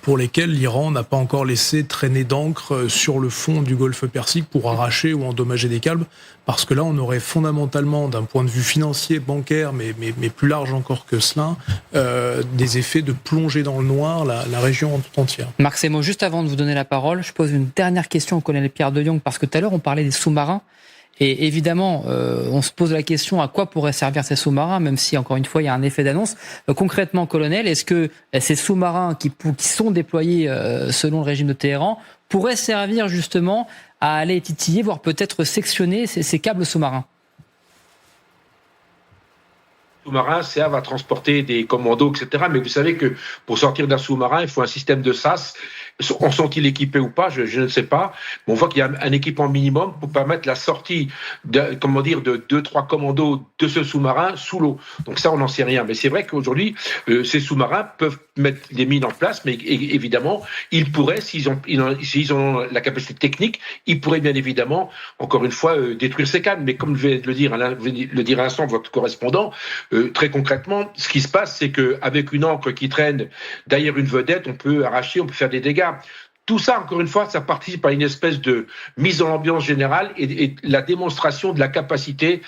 pour lesquelles l'Iran n'a pas encore laissé traîner d'encre sur le fond du Golfe Persique pour arracher ou endommager des câbles, parce que là on aurait fondamentalement, d'un point de vue financier, bancaire, mais plus large encore que cela, des effets de plonger dans le noir la région tout entière. Marc Semo, juste avant de vous donner la parole, je pose une dernière question au colonel Pierre de Jong, parce que tout à l'heure on parlait des sous-marins. Et évidemment, on se pose la question à quoi pourraient servir ces sous-marins, même si, encore une fois, il y a un effet d'annonce. Concrètement, colonel, est-ce que ces sous-marins qui sont déployés selon le régime de Téhéran pourraient servir justement à aller titiller, voire peut-être sectionner ces câbles sous-marins ? Sous-marins servent à transporter des commandos, etc. Mais vous savez que pour sortir d'un sous-marin, il faut un système de SAS. En sont-ils équipés ou pas, je ne sais pas. Mais on voit qu'il y a un équipement minimum pour permettre la sortie de 2-3 commandos de ce sous-marin sous l'eau. Donc ça, on n'en sait rien. Mais c'est vrai qu'aujourd'hui, ces sous-marins peuvent mettre des mines en place, mais évidemment, ils pourraient, s'ils ont la capacité technique, ils pourraient bien évidemment, encore une fois, détruire ces câbles. Mais comme je vais le dire à l'instant, votre correspondant, très concrètement, ce qui se passe, c'est qu'avec une ancre qui traîne derrière une vedette, on peut arracher, on peut faire des dégâts. Tout ça, encore une fois, ça participe à une espèce de mise en ambiance générale et la démonstration de la capacité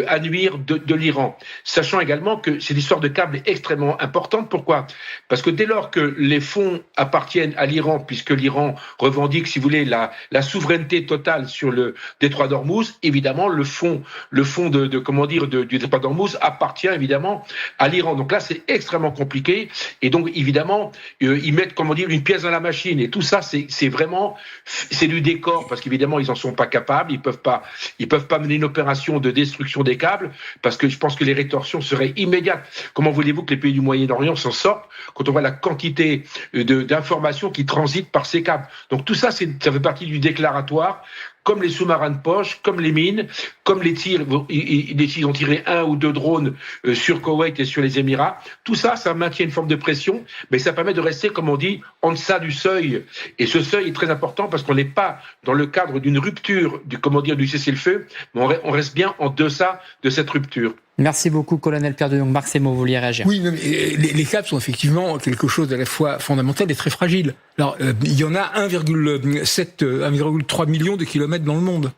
à nuire de l'Iran. Sachant également que cette histoire de câble est extrêmement importante. Pourquoi ? Parce que dès lors que les fonds appartiennent à l'Iran, puisque l'Iran revendique, si vous voulez, la souveraineté totale sur le détroit d'Ormuz, évidemment, le fond du détroit d'Ormuz appartient évidemment à l'Iran. Donc là, c'est extrêmement compliqué. Et donc, évidemment, ils mettent, une pièce dans la machine. Et tout ça, c'est vraiment, c'est du décor, parce qu'évidemment, ils en sont pas capables. Ils peuvent pas mener une opération de destruction des câbles, parce que je pense que les rétorsions seraient immédiates. Comment voulez-vous que les pays du Moyen-Orient s'en sortent quand on voit la quantité d'informations qui transitent par ces câbles? Donc tout ça, ça fait partie du déclaratoire. Comme les sous-marins de poche, comme les mines, comme les tirs, ils ont tiré 1 ou 2 drones sur Koweït et sur les Émirats. Tout ça, ça maintient une forme de pression, mais ça permet de rester, comme on dit, en deçà du seuil. Et ce seuil est très important parce qu'on n'est pas dans le cadre d'une rupture du cessez-le-feu, mais on reste bien en deçà de cette rupture. Merci beaucoup, colonel Pierre de Jong. Marc Semo, vous vouliez réagir? Oui, les câbles sont effectivement quelque chose d'à la fois fondamental et très fragile. Alors, il y en a 1,3 million de kilomètres dans le monde.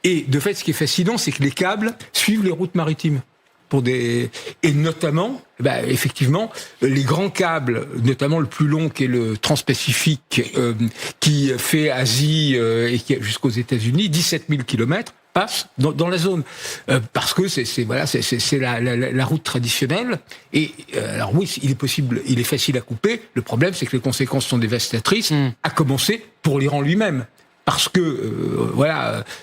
Et de fait, ce qui est fascinant, c'est que les câbles suivent les routes maritimes. Et notamment, effectivement, les grands câbles, notamment le plus long qui est le Transpacifique, qui fait Asie et qui est jusqu'aux États-Unis, 17 000 kilomètres, passe dans la zone, parce que c'est la route traditionnelle. Et alors oui, il est facile à couper. Le problème, c'est que les conséquences sont dévastatrices, à commencer pour l'Iran lui-même. Parce que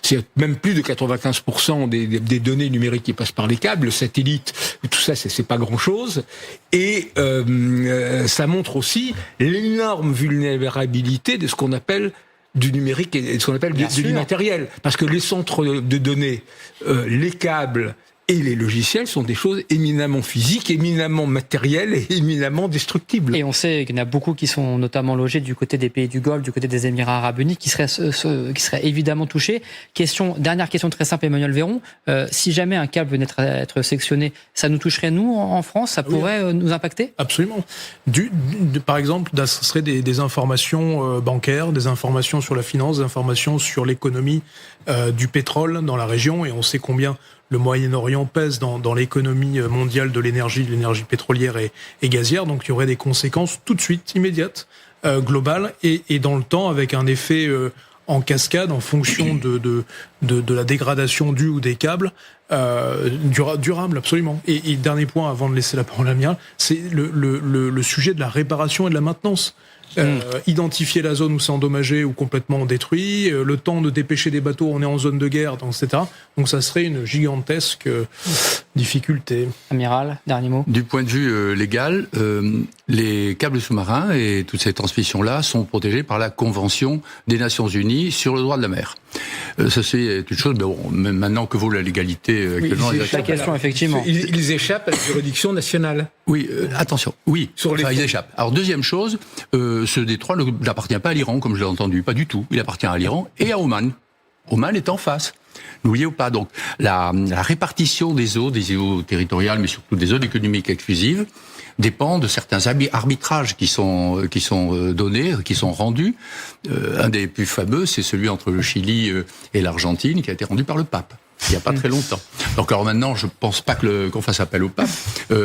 c'est même plus de 95% des données numériques qui passent par les câbles, le satellite, tout ça, c'est pas grand-chose. Et ça montre aussi l'énorme vulnérabilité de ce qu'on appelle du numérique et de ce qu'on appelle de l'immatériel. Parce que les centres de données, les câbles et les logiciels sont des choses éminemment physiques, éminemment matérielles et éminemment destructibles. Et on sait qu'il y en a beaucoup qui sont notamment logés du côté des pays du Golfe, du côté des Émirats Arabes Unis, qui seraient évidemment touchés. Dernière question très simple, Emmanuel Véron. Si jamais un câble venait à être sectionné, ça nous toucherait, nous, en France? Ça pourrait nous impacter? Absolument. Par exemple, ce serait des informations bancaires, des informations sur la finance, des informations sur l'économie du pétrole dans la région. Et on sait combien le Moyen-Orient pèse dans l'économie mondiale de l'énergie pétrolière et gazière. Donc il y aurait des conséquences tout de suite, immédiates, globales, et dans le temps, avec un effet en cascade en fonction de la dégradation du ou des câbles, durable, absolument. Et dernier point, avant de laisser la parole à Mia, c'est le sujet de la réparation et de la maintenance. Identifier la zone où c'est endommagé ou complètement détruit, le temps de dépêcher des bateaux, on est en zone de guerre, etc. Donc ça serait une gigantesque difficulté. Amiral, dernier mot. Du point de vue légal, les câbles sous-marins et toutes ces transmissions-là sont protégés par la Convention des Nations Unies sur le droit de la mer. Ça c'est une chose, mais bon, même maintenant que vaut la légalité actuellement... La question, effectivement. Ils échappent à la juridiction nationale. Oui, attention, oui, ils échappent. Alors deuxième chose, ce détroit n'appartient pas à l'Iran, comme je l'ai entendu, pas du tout. Il appartient à l'Iran et à Oman. Oman est en face. N'oubliez pas, donc, la répartition des eaux territoriales, mais surtout des zones économiques exclusives, dépend de certains arbitrages qui sont donnés, qui sont rendus. Un des plus fameux, c'est celui entre le Chili et l'Argentine, qui a été rendu par le pape. Il n'y a pas très longtemps. Donc alors maintenant, je pense pas qu'on fasse appel au pape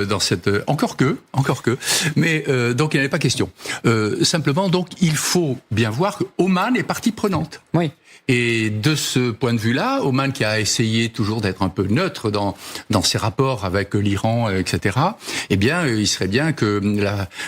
dans cette encore que. Mais donc il n'y en avait pas question. Simplement, donc il faut bien voir que Oman est partie prenante. Oui. Et de ce point de vue-là, Oman qui a essayé toujours d'être un peu neutre dans ses rapports avec l'Iran, etc. Eh bien, il serait bien que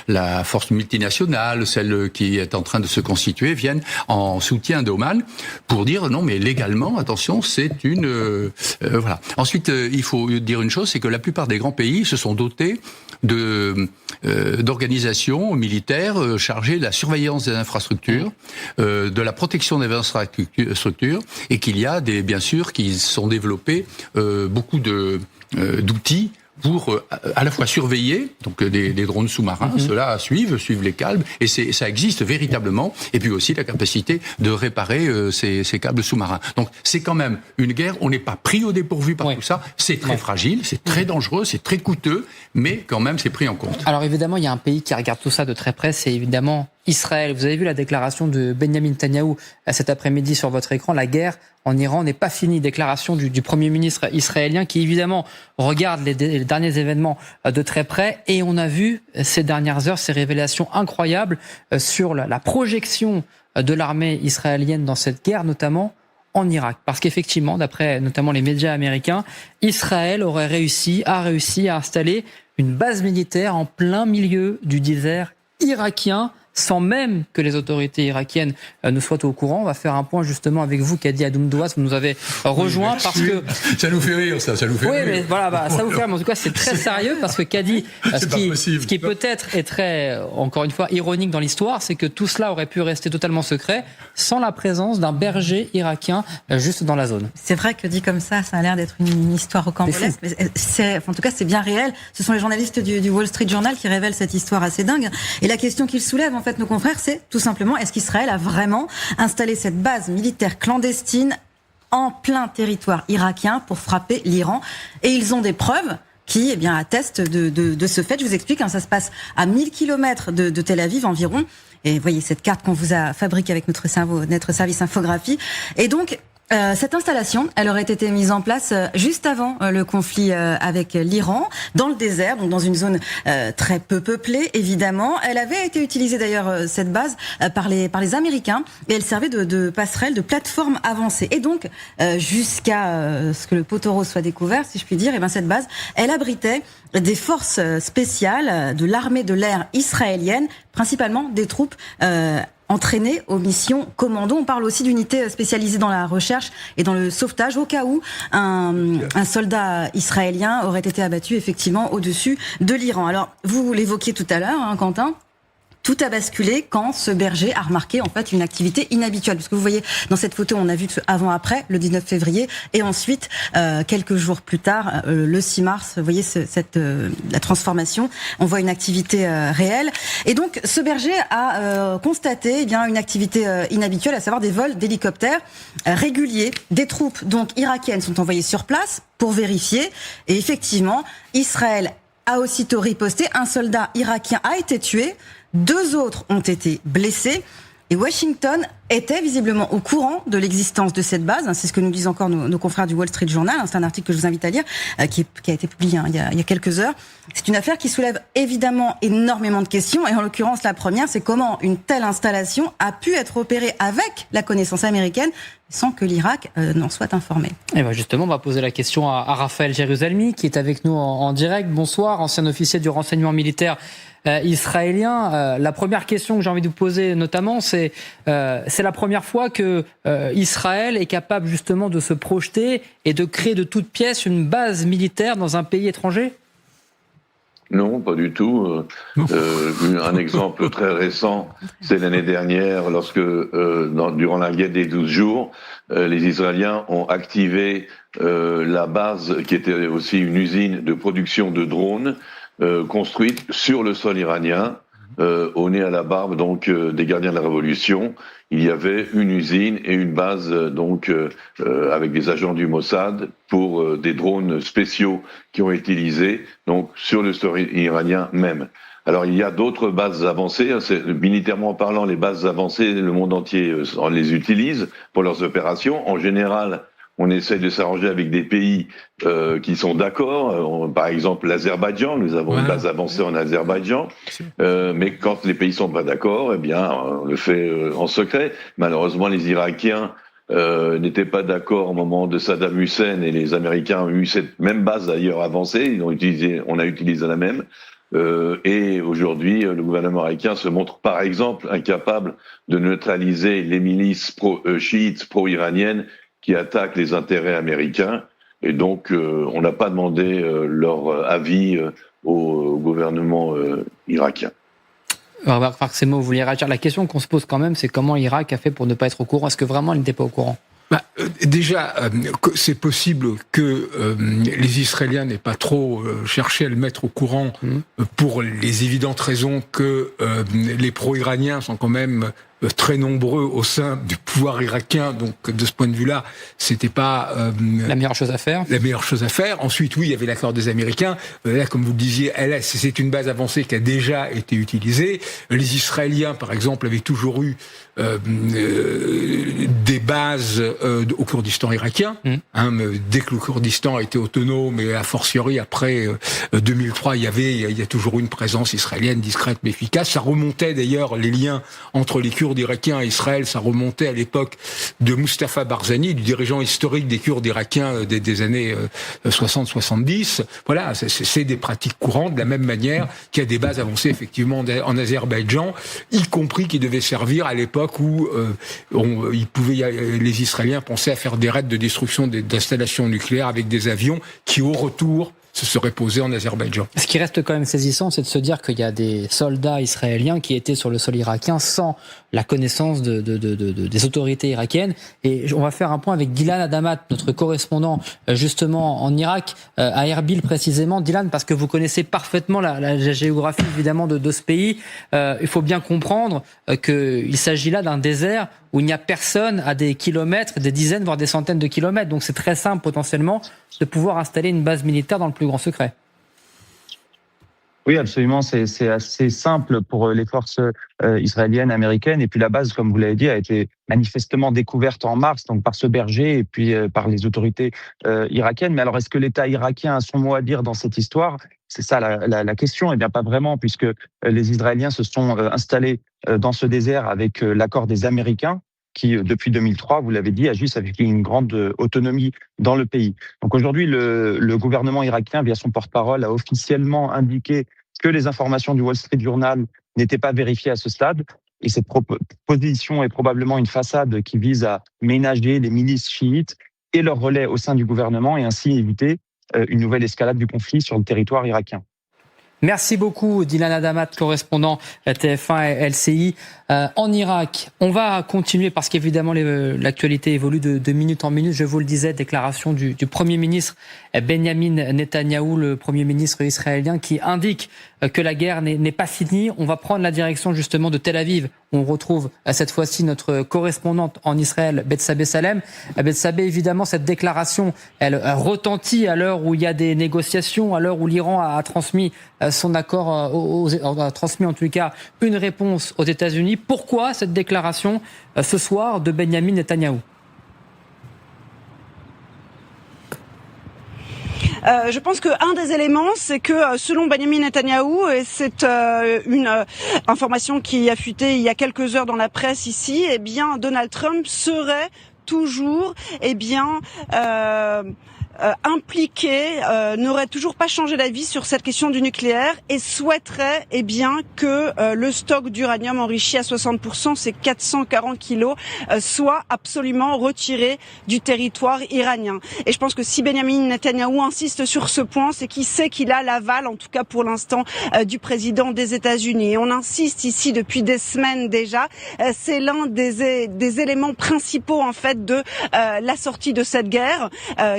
la force multinationale, celle qui est en train de se constituer, vienne en soutien d'Oman pour dire non, mais légalement, attention, c'est une voilà. Ensuite, il faut dire une chose, c'est que la plupart des grands pays se sont dotés d'organisations militaires chargées de la surveillance des infrastructures, de la protection des infrastructures, et qu'il y a bien sûr, qui sont développés beaucoup d'outils pour à la fois surveiller donc des drones sous-marins, ceux-là suivent les câbles, et ça existe véritablement, et puis aussi la capacité de réparer ces câbles sous-marins. Donc c'est quand même une guerre, on n'est pas pris au dépourvu par tout ça, c'est très fragile, c'est très dangereux, c'est très coûteux, mais quand même c'est pris en compte. Alors évidemment, il y a un pays qui regarde tout ça de très près, c'est évidemment Israël. Vous avez vu la déclaration de Benjamin Netanyahou cet après-midi sur votre écran. La guerre en Iran n'est pas finie. Déclaration du Premier ministre israélien qui évidemment regarde les derniers événements de très près. Et on a vu ces dernières heures ces révélations incroyables sur la projection de l'armée israélienne dans cette guerre, notamment en Irak. Parce qu'effectivement, d'après notamment les médias américains, Israël a réussi à installer une base militaire en plein milieu du désert irakien, sans même que les autorités irakiennes ne soient au courant. On va faire un point justement avec vous, Kadi Adoumdouaz, vous nous avez rejoint parce que... Ça nous fait rire, ça nous fait rire. Oui, mais voilà, ça vous fait rire, mais en tout cas, c'est très sérieux parce que Kadi, ce qui peut-être est très, encore une fois, ironique dans l'histoire, c'est que tout cela aurait pu rester totalement secret sans la présence d'un berger irakien juste dans la zone. C'est vrai que dit comme ça a l'air d'être une histoire rocambolesque, mais en tout cas, c'est bien réel. Ce sont les journalistes du Wall Street Journal qui révèlent cette histoire assez dingue. Et la question qu'ils soulèvent, en fait, nos confrères, c'est tout simplement, est-ce qu'Israël a vraiment installé cette base militaire clandestine en plein territoire irakien pour frapper l'Iran? Et ils ont des preuves qui attestent de ce fait. Je vous explique, ça se passe à 1000 km de Tel Aviv environ. Et vous voyez cette carte qu'on vous a fabriquée avec notre service infographie. Et donc, cette installation, elle aurait été mise en place juste avant le conflit avec l'Iran, dans le désert, donc dans une zone très peu peuplée, évidemment. Elle avait été utilisée d'ailleurs, cette base, par les Américains, et elle servait de passerelle, de plateforme avancée. Et donc, jusqu'à ce que le pot-au-rose soit découvert, si je puis dire, cette base, elle abritait des forces spéciales de l'armée de l'air israélienne, principalement des troupes entraînés aux missions commando. On parle aussi d'unités spécialisées dans la recherche et dans le sauvetage au cas où un soldat israélien aurait été abattu effectivement au-dessus de l'Iran. Alors, vous l'évoquiez tout à l'heure, Quentin. Tout a basculé quand ce berger a remarqué en fait une activité inhabituelle. Parce que vous voyez dans cette photo, on a vu avant-après, le 19 février, et ensuite quelques jours plus tard, le 6 mars. Vous voyez la transformation. On voit une activité réelle. Et donc ce berger a constaté une activité inhabituelle, à savoir des vols d'hélicoptères réguliers. Des troupes donc irakiennes sont envoyées sur place pour vérifier. Et effectivement, Israël a aussitôt riposté. Un soldat irakien a été tué. 2 autres ont été blessés. Et Washington était visiblement au courant de l'existence de cette base. C'est ce que nous disent encore nos confrères du Wall Street Journal. C'est un article que je vous invite à lire, qui a été publié il y a quelques heures. C'est une affaire qui soulève évidemment énormément de questions. Et en l'occurrence, la première, c'est comment une telle installation a pu être opérée avec la connaissance américaine sans que l'Irak n'en soit informé. Et justement, on va poser la question à Raphaël Jérusalemi, qui est avec nous en direct. Bonsoir, ancien officier du renseignement militaire israélien. La première question que j'ai envie de vous poser notamment, c'est la première fois que Israël est capable justement de se projeter et de créer de toutes pièces une base militaire dans un pays étranger ? Non, pas du tout. Un exemple très récent, c'est l'année dernière, lorsque, durant la guerre des 12 jours, les Israéliens ont activé la base qui était aussi une usine de production de drones, construite sur le sol iranien, au nez à la barbe donc des gardiens de la révolution. Il y avait une usine et une base donc avec des agents du Mossad pour des drones spéciaux qui ont été utilisés donc sur le sol iranien même. Alors il y a d'autres bases avancées, militairement parlant, les bases avancées, le monde entier les utilise pour leurs opérations. En général, on essaie de s'arranger avec des pays qui sont d'accord. Par exemple, l'Azerbaïdjan, nous avons une base avancée en Azerbaïdjan. Mais quand les pays sont pas d'accord, on le fait en secret. Malheureusement, les Irakiens n'étaient pas d'accord au moment de Saddam Hussein, et les Américains ont eu cette même base d'ailleurs avancée. On a utilisé la même. Et aujourd'hui, le gouvernement américain se montre par exemple incapable de neutraliser les milices chiites pro-iraniennes qui attaquent les intérêts américains. Et donc, on n'a pas demandé leur avis au gouvernement irakien. Robert Marxemo, vous vouliez réagir ? La question qu'on se pose quand même, c'est comment l'Irak a fait pour ne pas être au courant ? Est-ce que vraiment il n'était pas au courant ? Déjà, c'est possible que les Israéliens n'aient pas trop cherché à le mettre au courant pour les évidentes raisons que les pro-iraniens sont quand même très nombreux au sein du pouvoir irakien, donc de ce point de vue-là, c'était pas la meilleure chose à faire. La meilleure chose à faire. Ensuite, oui, il y avait l'accord des Américains. Là, comme vous le disiez, c'est une base avancée qui a déjà été utilisée. Les Israéliens, par exemple, avaient toujours eu des bases au Kurdistan irakien. Dès que le Kurdistan était autonome, et a fortiori après 2003, il y a toujours eu une présence israélienne discrète mais efficace. Ça remontait d'ailleurs, les liens entre les Kurdes irakiens et Israël, ça remontait à l'époque de Mustafa Barzani, du dirigeant historique des Kurdes irakiens des années 60-70. Voilà, c'est des pratiques courantes, de la même manière qu'il y a des bases avancées effectivement en Azerbaïdjan, y compris qui devaient servir à l'époque où les Israéliens pensaient à faire des raids de destruction d'installations nucléaires avec des avions qui, au retour, se seraient posés en Azerbaïdjan. Ce qui reste quand même saisissant, c'est de se dire qu'il y a des soldats israéliens qui étaient sur le sol irakien sans la connaissance des autorités irakiennes. Et on va faire un point avec Dylan Adamat, notre correspondant justement en Irak, à Erbil précisément. Dylan, parce que vous connaissez parfaitement la géographie évidemment de ce pays, il faut bien comprendre qu'il s'agit là d'un désert où il n'y a personne à des kilomètres, des dizaines, voire des centaines de kilomètres. Donc c'est très simple potentiellement de pouvoir installer une base militaire dans le plus grand secret. Oui, absolument. C'est assez simple pour les forces israéliennes, américaines. Et puis la base, comme vous l'avez dit, a été manifestement découverte en mars, donc par ce berger et puis par les autorités irakiennes. Mais alors, est-ce que l'État irakien a son mot à dire dans cette histoire ? C'est ça la question. Eh bien, pas vraiment, puisque les Israéliens se sont installés dans ce désert avec l'accord des Américains, qui, depuis 2003, vous l'avez dit, agissent avec une grande autonomie dans le pays. Donc aujourd'hui, le gouvernement irakien, via son porte-parole, a officiellement indiqué que les informations du Wall Street Journal n'étaient pas vérifiées à ce stade. Et cette position est probablement une façade qui vise à ménager les milices chiites et leurs relais au sein du gouvernement et ainsi éviter une nouvelle escalade du conflit sur le territoire irakien. Merci beaucoup Dylan Adamat, correspondant TF1 et LCI en Irak. On va continuer parce qu'évidemment l'actualité évolue de minute en minute. Je vous le disais, déclaration du Premier ministre Benyamin Netanyahou, le Premier ministre israélien, qui indique que la guerre n'est pas finie. On va prendre la direction justement de Tel Aviv. On retrouve cette fois-ci notre correspondante en Israël, Bethsabée Salem. Bethsabée, évidemment, cette déclaration, elle retentit à l'heure où il y a des négociations, à l'heure où l'Iran a transmis son accord, a transmis en tout cas une réponse aux États-Unis. Pourquoi cette déclaration ce soir de Benyamin Netanyahou ? Je pense qu'un des éléments, c'est que selon Benyamin Netanyahou, et c'est une information qui a fuité il y a quelques heures dans la presse ici, eh bien Donald Trump serait toujours impliqué, n'aurait toujours pas changé d'avis sur cette question du nucléaire et souhaiterait que le stock d'uranium enrichi à 60%, c'est 440 kilos, soit absolument retiré du territoire iranien. Et je pense que si Benyamin Netanyahou insiste sur ce point, c'est qu'il sait qu'il a l'aval, en tout cas pour l'instant, du président des États-Unis. Et on insiste ici depuis des semaines déjà. C'est l'un des éléments principaux en fait de la sortie de cette guerre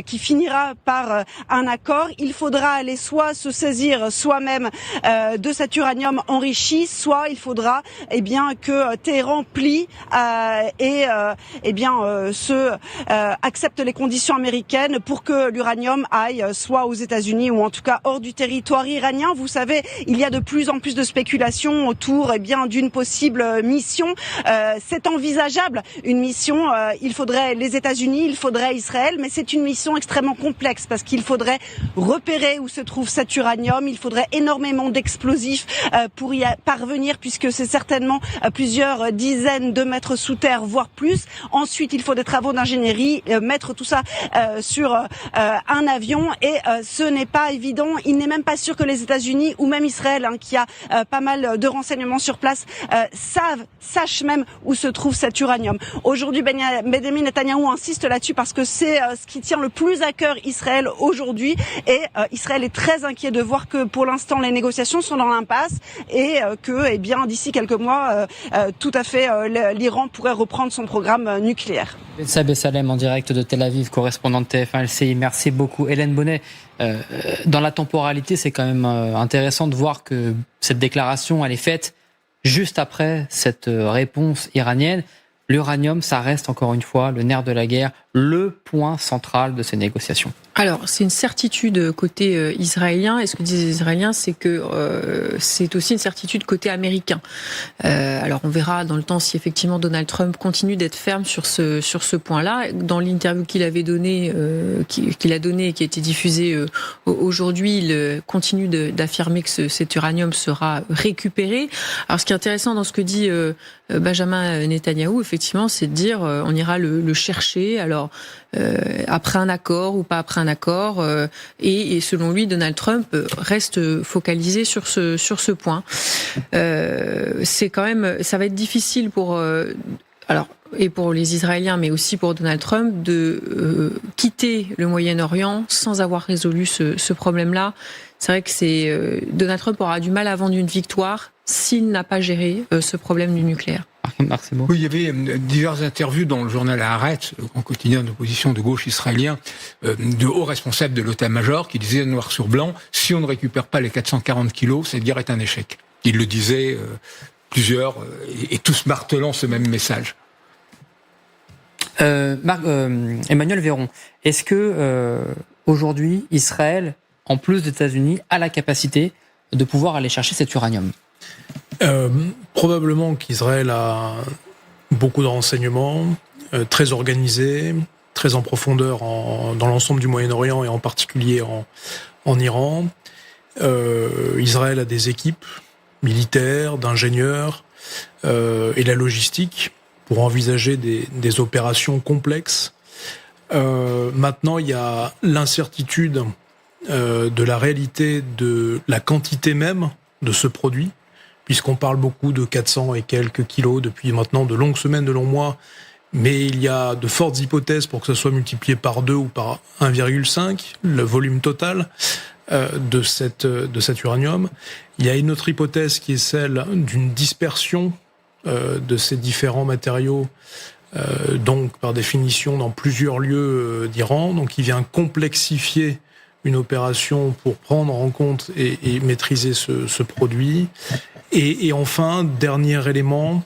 qui finira par un accord. Il faudra aller soit se saisir soi-même de cet uranium enrichi, soit il faudra que Téhéran plie accepte les conditions américaines pour que l'uranium aille soit aux États-Unis ou en tout cas hors du territoire iranien. Vous savez, il y a de plus en plus de spéculations autour d'une possible mission. C'est envisageable, une mission. Il faudrait les États-Unis, il faudrait Israël, mais c'est une mission extrêmement complexe parce qu'il faudrait repérer où se trouve cet uranium, il faudrait énormément d'explosifs pour y parvenir puisque c'est certainement plusieurs dizaines de mètres sous terre, voire plus. Ensuite, il faut des travaux d'ingénierie, mettre tout ça sur un avion et ce n'est pas évident. Il n'est même pas sûr que les États-Unis ou même Israël, qui a pas mal de renseignements sur place, sachent même où se trouve cet uranium. Aujourd'hui, Benyamin Netanyahou insiste là-dessus parce que c'est ce qui tient le plus à cœur Israël aujourd'hui et Israël est très inquiet de voir que pour l'instant les négociations sont dans l'impasse et que d'ici quelques mois tout à fait l'Iran pourrait reprendre son programme nucléaire. Bethsabée Salem en direct de Tel Aviv, correspondante TF1 LCI. Merci beaucoup. Hélène Bonnet, dans la temporalité, c'est quand même intéressant de voir que cette déclaration elle est faite juste après cette réponse iranienne. L'uranium, ça reste encore une fois le nerf de la guerre, le point central de ces négociations. Alors, c'est une certitude côté israélien. Et ce que disent les Israéliens, c'est que c'est aussi une certitude côté américain. Alors, on verra dans le temps si effectivement Donald Trump continue d'être ferme sur ce point-là. Dans l'interview qu'il avait donnée, qu'il a donnée et qui a été diffusée aujourd'hui, il continue d'affirmer que cet uranium sera récupéré. Alors, ce qui est intéressant dans ce que dit Benjamin Netanyahou, effectivement, c'est de dire on ira le chercher. Alors, après un accord ou pas après un accord, et selon lui, Donald Trump reste focalisé sur ce point. C'est quand même, ça va être difficile pour et pour les Israéliens, mais aussi pour Donald Trump, de quitter le Moyen-Orient sans avoir résolu ce problème-là. C'est vrai que Donald Trump aura du mal à vendre une victoire s'il n'a pas géré ce problème du nucléaire. Oui, il y avait diverses interviews dans le journal Haaretz, le grand quotidien d'opposition de gauche israélien, de hauts responsables de l'état-major qui disaient noir sur blanc, si on ne récupère pas les 440 kilos, cette guerre est un échec. Ils le disaient plusieurs, et tous martelant ce même message. Emmanuel Véron, est-ce que aujourd'hui Israël, en plus des États-Unis, a la capacité de pouvoir aller chercher cet uranium ? Probablement qu'Israël a beaucoup de renseignements, très organisés, très en profondeur dans l'ensemble du Moyen-Orient et en particulier en Iran. Israël a des équipes militaires, d'ingénieurs et la logistique pour envisager des opérations complexes. Maintenant, il y a l'incertitude de la réalité de la quantité même de ce produit, puisqu'on parle beaucoup de 400 et quelques kilos depuis maintenant de longues semaines, de longs mois, mais il y a de fortes hypothèses pour que ça soit multiplié par 2 ou par 1,5, le volume total de cet uranium. Il y a une autre hypothèse qui est celle d'une dispersion de ces différents matériaux, donc par définition dans plusieurs lieux d'Iran, donc qui vient complexifier une opération pour prendre en compte et maîtriser ce produit. Et enfin, dernier élément,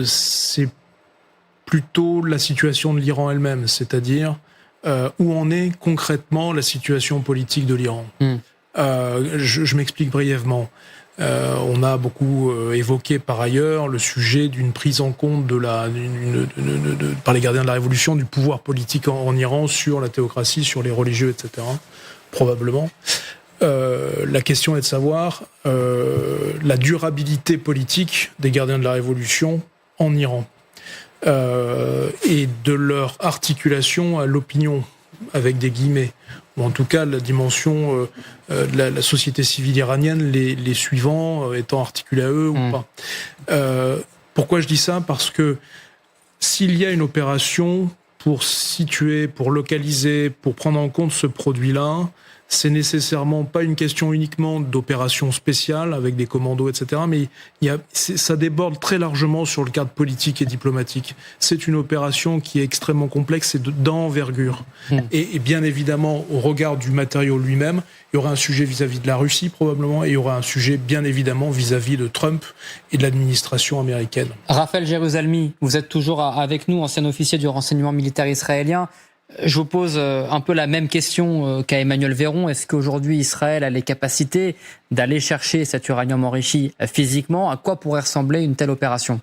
c'est plutôt la situation de l'Iran elle-même, c'est-à-dire où en est concrètement la situation politique de l'Iran. Je m'explique brièvement. On a beaucoup évoqué par ailleurs le sujet d'une prise en compte par les gardiens de la révolution du pouvoir politique en Iran sur la théocratie, sur les religieux, etc. Probablement. La question est de savoir la durabilité politique des gardiens de la révolution en Iran et de leur articulation à l'opinion, avec des guillemets, ou en tout cas la dimension de la société civile iranienne, les suivants étant articulés à eux ou pas. Pourquoi je dis ça ? Parce que s'il y a une opération pour situer, pour localiser, pour prendre en compte ce produit-là, c'est nécessairement pas une question uniquement d'opération spéciale avec des commandos, etc. Mais ça déborde très largement sur le cadre politique et diplomatique. C'est une opération qui est extrêmement complexe et d'envergure. Et bien évidemment, au regard du matériau lui-même, il y aura un sujet vis-à-vis de la Russie probablement, et il y aura un sujet bien évidemment vis-à-vis de Trump et de l'administration américaine. Raphaël Jérusalemi, vous êtes toujours avec nous, ancien officier du renseignement militaire israélien. Je vous pose un peu la même question qu'à Emmanuel Véron. Est-ce qu'aujourd'hui Israël a les capacités d'aller chercher cet uranium enrichi physiquement ? À quoi pourrait ressembler une telle opération ?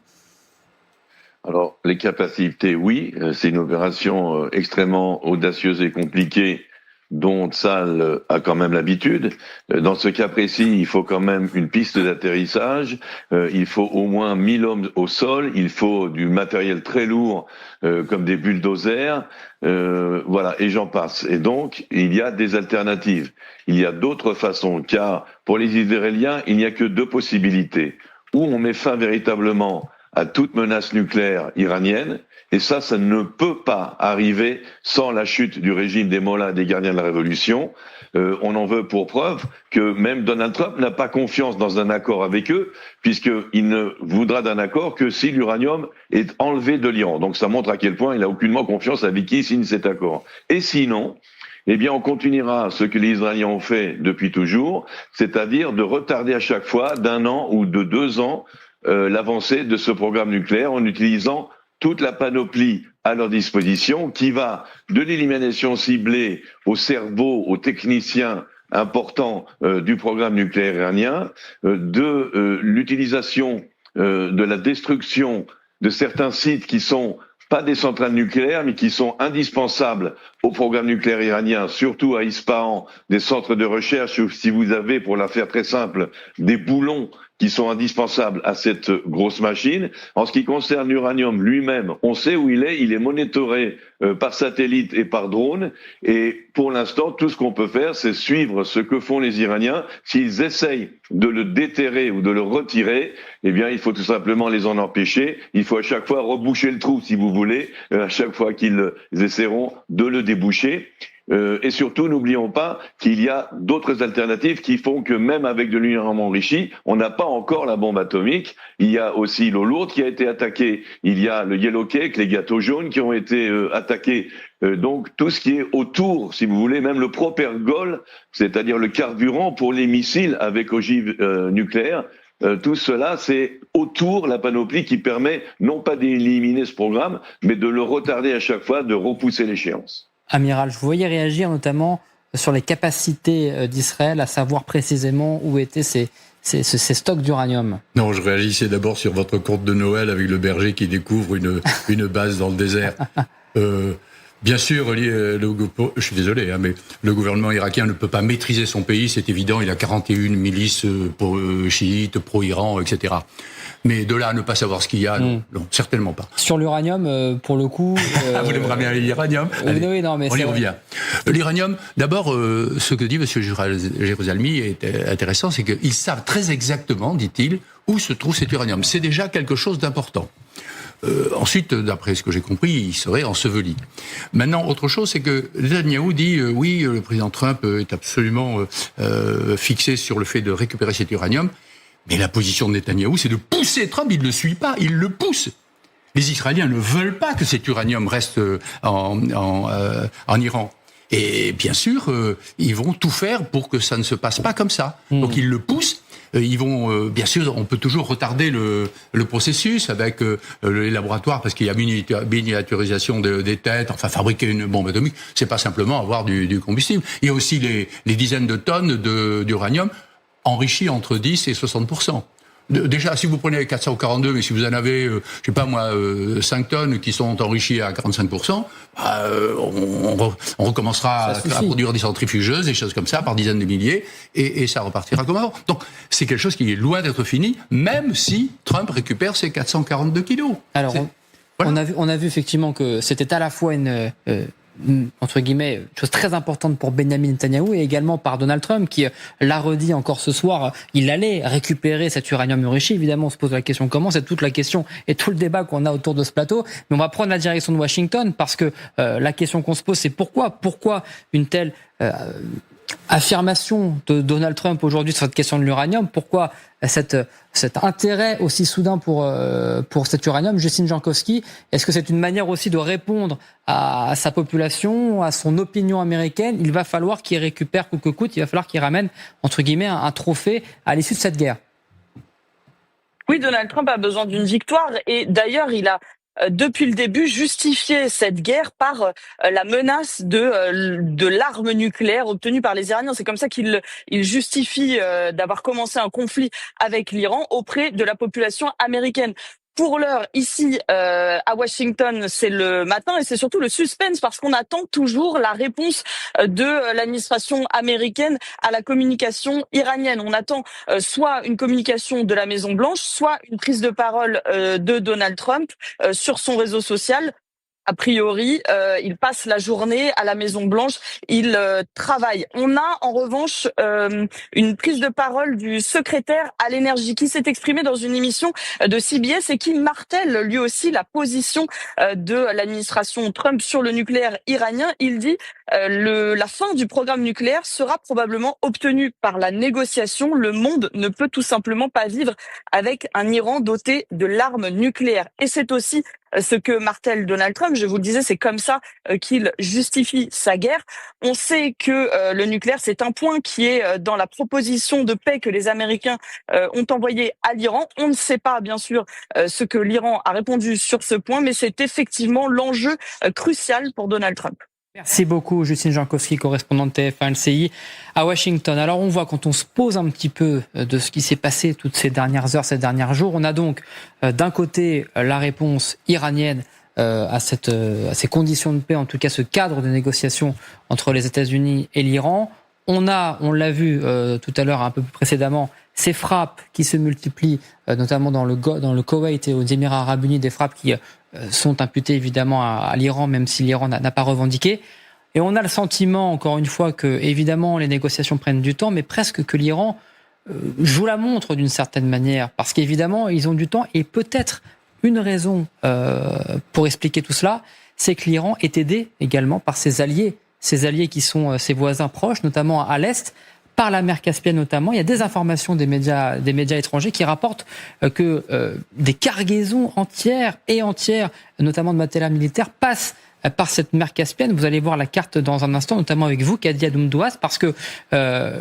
Alors, les capacités, oui. C'est une opération extrêmement audacieuse et compliquée dont Tsahal a quand même l'habitude. Dans ce cas précis, il faut quand même une piste d'atterrissage, il faut au moins 1000 hommes au sol, il faut du matériel très lourd comme des bulldozers, voilà, et j'en passe. Et donc, il y a des alternatives. Il y a d'autres façons, car pour les Israéliens, il n'y a que deux possibilités. Ou on met fin véritablement à toute menace nucléaire iranienne, et ça ne peut pas arriver sans la chute du régime des Mollahs, des gardiens de la Révolution. On en veut pour preuve que même Donald Trump n'a pas confiance dans un accord avec eux, puisqu'il ne voudra d'un accord que si l'uranium est enlevé de l'Iran. Donc ça montre à quel point il n'a aucunement confiance avec qui signe cet accord. Et sinon, eh bien on continuera ce que les Israéliens ont fait depuis toujours, c'est-à-dire de retarder à chaque fois d'1 an ou de 2 ans l'avancée de ce programme nucléaire en utilisant toute la panoplie à leur disposition qui va de l'élimination ciblée aux cerveaux, aux techniciens importants du programme nucléaire iranien, de l'utilisation de la destruction de certains sites qui sont pas des centrales nucléaires, mais qui sont indispensables au programme nucléaire iranien, surtout à Ispahan, des centres de recherche, ou si vous avez, pour la faire très simple, des boulons qui sont indispensables à cette grosse machine. En ce qui concerne l'uranium lui-même, on sait où il est monitoré par satellite et par drone, et pour l'instant, tout ce qu'on peut faire, c'est suivre ce que font les Iraniens. S'ils essayent de le déterrer ou de le retirer, eh bien, il faut tout simplement les en empêcher. Il faut à chaque fois reboucher le trou, si vous voulez, à chaque fois qu'ils essaieront de le déboucher. Et surtout, n'oublions pas qu'il y a d'autres alternatives qui font que même avec de l'uranium enrichi, on n'a pas encore la bombe atomique. Il y a aussi l'eau lourde qui a été attaquée. Il y a le yellow cake, les gâteaux jaunes qui ont été attaqués. Donc tout ce qui est autour, si vous voulez, même le propergol, c'est-à-dire le carburant pour les missiles avec ogive nucléaire, tout cela, c'est autour la panoplie qui permet non pas d'éliminer ce programme, mais de le retarder à chaque fois, de repousser l'échéance. Amiral, je vous voyais réagir notamment sur les capacités d'Israël, à savoir précisément où étaient ces stocks d'uranium. Non, je réagissais d'abord sur votre conte de Noël avec le berger qui découvre une base dans le désert. Bien sûr, je suis désolé, mais le gouvernement irakien ne peut pas maîtriser son pays, c'est évident, il a 41 milices chiites, pro-Iran, etc. Mais de là à ne pas savoir ce qu'il y a, non, certainement pas. Sur l'uranium, pour le coup... Vous voulez me ramener à l'uranium ? Oui, non, mais on y revient. L'uranium, d'abord, ce que dit M. Jérusalemi est intéressant, c'est qu'ils savent très exactement, dit-il, où se trouve cet uranium. C'est déjà quelque chose d'important. Ensuite, d'après ce que j'ai compris, il serait enseveli. Maintenant, autre chose, c'est que Netanyahou dit oui, le président Trump est absolument fixé sur le fait de récupérer cet uranium, mais la position de Netanyahou, c'est de pousser Trump, il ne le suit pas, il le pousse. Les Israéliens ne veulent pas que cet uranium reste en Iran. Et bien sûr, ils vont tout faire pour que ça ne se passe pas comme ça. Donc ils le poussent. Ils vont, bien sûr, on peut toujours retarder le processus avec les laboratoires parce qu'il y a miniaturisation des têtes. Enfin, fabriquer une bombe atomique, c'est pas simplement avoir du combustible. Il y a aussi les dizaines de tonnes d'uranium enrichi entre 10 et 60%. Déjà, si vous prenez 442, mais si vous en avez, je sais pas moi, 5 tonnes qui sont enrichies à 45%, on recommencera à produire des centrifugeuses, des choses comme ça, par dizaines de milliers, et ça repartira comme avant. Donc, c'est quelque chose qui est loin d'être fini, même si Trump récupère ses 442 kilos. Alors, voilà. on a vu effectivement que c'était à la fois une entre guillemets, chose très importante pour Benjamin Netanyahou et également par Donald Trump qui l'a redit encore ce soir, il allait récupérer cet uranium enrichi. Évidemment, on se pose la question comment, c'est toute la question et tout le débat qu'on a autour de ce plateau. Mais on va prendre la direction de Washington parce que la question qu'on se pose, c'est pourquoi une telle affirmation de Donald Trump aujourd'hui sur cette question de l'uranium, pourquoi cet intérêt aussi soudain pour cet uranium. Justine Jankowski, est-ce que c'est une manière aussi de répondre à sa population, à son opinion américaine? Il va falloir qu'il récupère coûte que coûte, il va falloir qu'il ramène, entre guillemets, un trophée à l'issue de cette guerre. Oui, Donald Trump a besoin d'une victoire et d'ailleurs, il a depuis le début justifié cette guerre par la menace de l'arme nucléaire obtenue par les Iraniens. C'est comme ça qu'il justifie d'avoir commencé un conflit avec l'Iran auprès de la population américaine. Pour l'heure, ici à Washington, c'est le matin et c'est surtout le suspense parce qu'on attend toujours la réponse de l'administration américaine à la communication iranienne. On attend soit une communication de la Maison-Blanche, soit une prise de parole de Donald Trump sur son réseau social. A priori, il passe la journée à la Maison-Blanche, il travaille. On a en revanche une prise de parole du secrétaire à l'énergie qui s'est exprimé dans une émission de CBS et qui martèle lui aussi la position de l'administration Trump sur le nucléaire iranien. Il dit la fin du programme nucléaire sera probablement obtenue par la négociation. Le monde ne peut tout simplement pas vivre avec un Iran doté de l'arme nucléaire. Et c'est aussi ce que martèle Donald Trump. Je vous le disais, c'est comme ça qu'il justifie sa guerre. On sait que le nucléaire, c'est un point qui est dans la proposition de paix que les Américains ont envoyée à l'Iran. On ne sait pas, bien sûr, ce que l'Iran a répondu sur ce point, mais c'est effectivement l'enjeu crucial pour Donald Trump. Merci beaucoup, Justine Jankowski, correspondante TF1 LCI à Washington. Alors, on voit quand on se pose un petit peu de ce qui s'est passé toutes ces dernières heures, ces derniers jours, on a donc d'un côté la réponse iranienne à ces conditions de paix, en tout cas ce cadre de négociation entre les États-Unis et l'Iran. On l'a vu tout à l'heure, un peu plus précédemment, ces frappes qui se multiplient, notamment dans le Koweït et aux Émirats Arabes Unis, des frappes qui sont imputées évidemment à l'Iran, même si l'Iran n'a pas revendiqué. Et on a le sentiment, encore une fois, que évidemment les négociations prennent du temps, mais presque que l'Iran joue la montre d'une certaine manière, parce qu'évidemment ils ont du temps, et peut-être une raison pour expliquer tout cela, c'est que l'Iran est aidé également par ses alliés qui sont ses voisins proches, notamment à l'Est, par la mer Caspienne notamment. Il y a des informations des médias étrangers qui rapportent que des cargaisons entières, notamment de matériel militaire, passent par cette mer Caspienne. Vous allez voir la carte dans un instant, notamment avec vous, Kadia Doumdouaz, parce que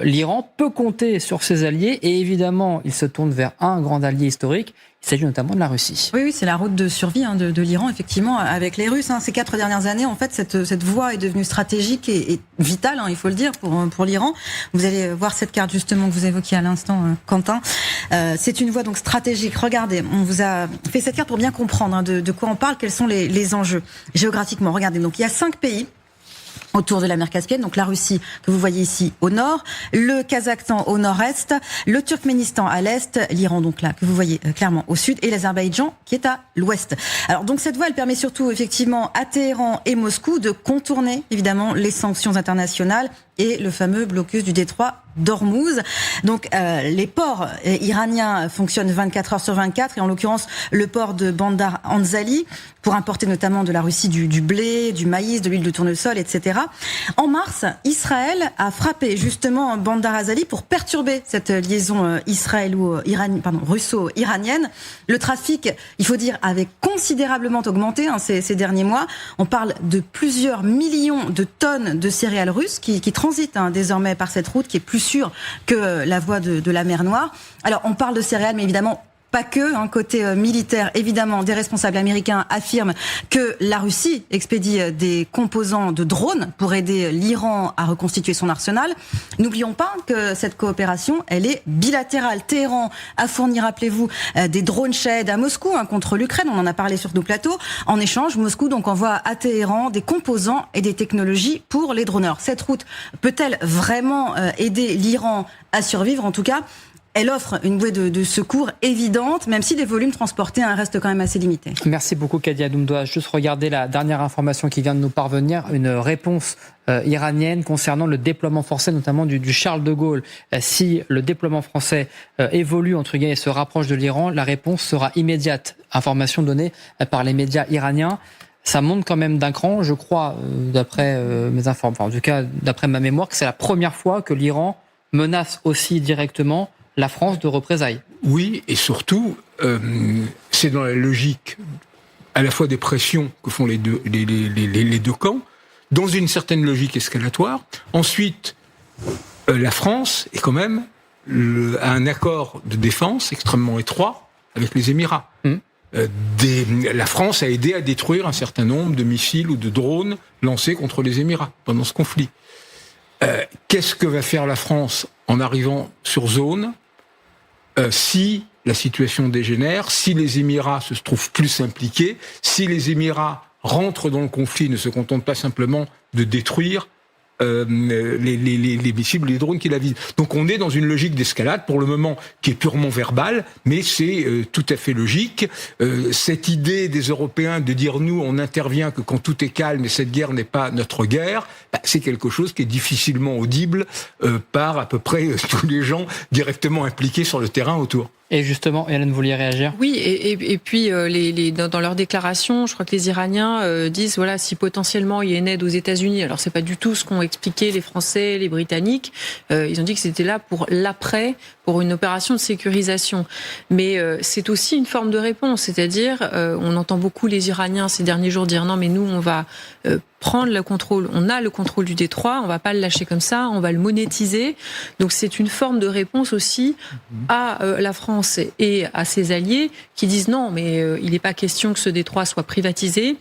l'Iran peut compter sur ses alliés, et évidemment, il se tourne vers un grand allié historique. Il s'agit notamment de la Russie. Oui, c'est la route de survie de l'Iran, effectivement, avec les Russes. Ces 4 dernières années, en fait, cette voie est devenue stratégique et vitale, il faut le dire, pour l'Iran. Vous allez voir cette carte, justement, que vous évoquiez à l'instant, Quentin. C'est une voie donc stratégique. Regardez, on vous a fait cette carte pour bien comprendre de quoi on parle, quels sont les enjeux géographiquement. Regardez, donc il y a 5 pays autour de la mer Caspienne, donc la Russie que vous voyez ici au nord, le Kazakhstan au nord-est, le Turkménistan à l'est, l'Iran donc là que vous voyez clairement au sud, et l'Azerbaïdjan qui est à l'ouest. Alors donc cette voie elle permet surtout effectivement à Téhéran et Moscou de contourner évidemment les sanctions internationales et le fameux blocus du détroit d'Ormuz. Donc les ports iraniens fonctionnent 24 heures sur 24, et en l'occurrence le port de Bandar Anzali pour importer notamment de la Russie du blé, du maïs, de l'huile de tournesol, etc. En mars, Israël a frappé justement Bandar Anzali pour perturber cette liaison russo-iranienne. Le trafic, il faut dire, avait considérablement augmenté ces derniers mois. On parle de plusieurs millions de tonnes de céréales russes qui transitent désormais par cette route qui est plus sûre que la voie de la mer Noire. Alors on parle de céréales, mais évidemment pas que. Côté militaire, évidemment, des responsables américains affirment que la Russie expédie des composants de drones pour aider l'Iran à reconstituer son arsenal. N'oublions pas que cette coopération, elle est bilatérale. Téhéran a fourni, rappelez-vous, des drones Shahed à Moscou contre l'Ukraine. On en a parlé sur nos plateaux. En échange, Moscou donc envoie à Téhéran des composants et des technologies pour les droneurs. Cette route peut-elle vraiment aider l'Iran à survivre? En tout cas, elle offre une bouée de secours évidente, même si les volumes transportés restent quand même assez limités. Merci beaucoup, Kadia Doumdouaz. Juste regarder la dernière information qui vient de nous parvenir, une réponse iranienne concernant le déploiement forcé, notamment du Charles de Gaulle. Si le déploiement français évolue, entre guillemets, et se rapproche de l'Iran, la réponse sera immédiate. Information donnée par les médias iraniens. Ça monte quand même d'un cran, je crois, d'après mes informations, en tout cas d'après ma mémoire, que c'est la première fois que l'Iran menace aussi directement la France de représailles. Oui, et surtout, c'est dans la logique à la fois des pressions que font les deux camps, dans une certaine logique escalatoire. Ensuite, la France est quand même à un accord de défense extrêmement étroit avec les Émirats. La France a aidé à détruire un certain nombre de missiles ou de drones lancés contre les Émirats pendant ce conflit. Qu'est-ce que va faire la France en arrivant sur zone si la situation dégénère, si les Émirats se trouvent plus impliqués, si les Émirats rentrent dans le conflit, ne se contentent pas simplement de détruire les missiles, les drones qui la visent. Donc on est dans une logique d'escalade, pour le moment, qui est purement verbale, mais c'est tout à fait logique. Cette idée des Européens de dire nous, on n'intervient que quand tout est calme et cette guerre n'est pas notre guerre, c'est quelque chose qui est difficilement audible par à peu près tous les gens directement impliqués sur le terrain autour. Et justement, Hélène, vous vouliez réagir ? Oui, et puis dans leur déclaration, je crois que les Iraniens disent voilà, si potentiellement il y a une aide aux États-Unis, alors c'est pas du tout ce qu'ont expliqué les Français, les Britanniques. Ils ont dit que c'était là pour l'après, pour une opération de sécurisation. Mais c'est aussi une forme de réponse, c'est-à-dire on entend beaucoup les Iraniens ces derniers jours dire non mais nous on va prendre le contrôle, on a le contrôle du détroit, on va pas le lâcher comme ça, on va le monétiser. Donc c'est une forme de réponse aussi à la France et à ses alliés qui disent non mais il n'est pas question que ce détroit soit privatisé.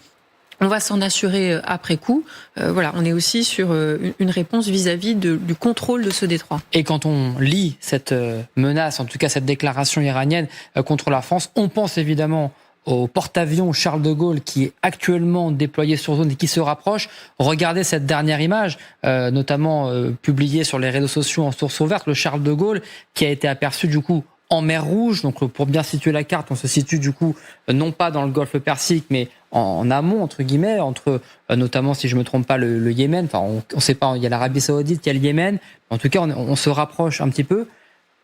On va s'en assurer après coup. Voilà, on est aussi sur une réponse vis-à-vis du contrôle de ce détroit. Et quand on lit cette menace, en tout cas cette déclaration iranienne contre la France, on pense évidemment au porte-avions Charles de Gaulle qui est actuellement déployé sur zone et qui se rapproche. Regardez cette dernière image, notamment publiée sur les réseaux sociaux en source ouverte, le Charles de Gaulle qui a été aperçu du coup en mer Rouge. Donc pour bien situer la carte, on se situe du coup non pas dans le golfe Persique, mais en amont entre guillemets, entre notamment si je me trompe pas le Yémen. Enfin, on sait pas, il y a l'Arabie Saoudite, il y a le Yémen. En tout cas, on se rapproche un petit peu.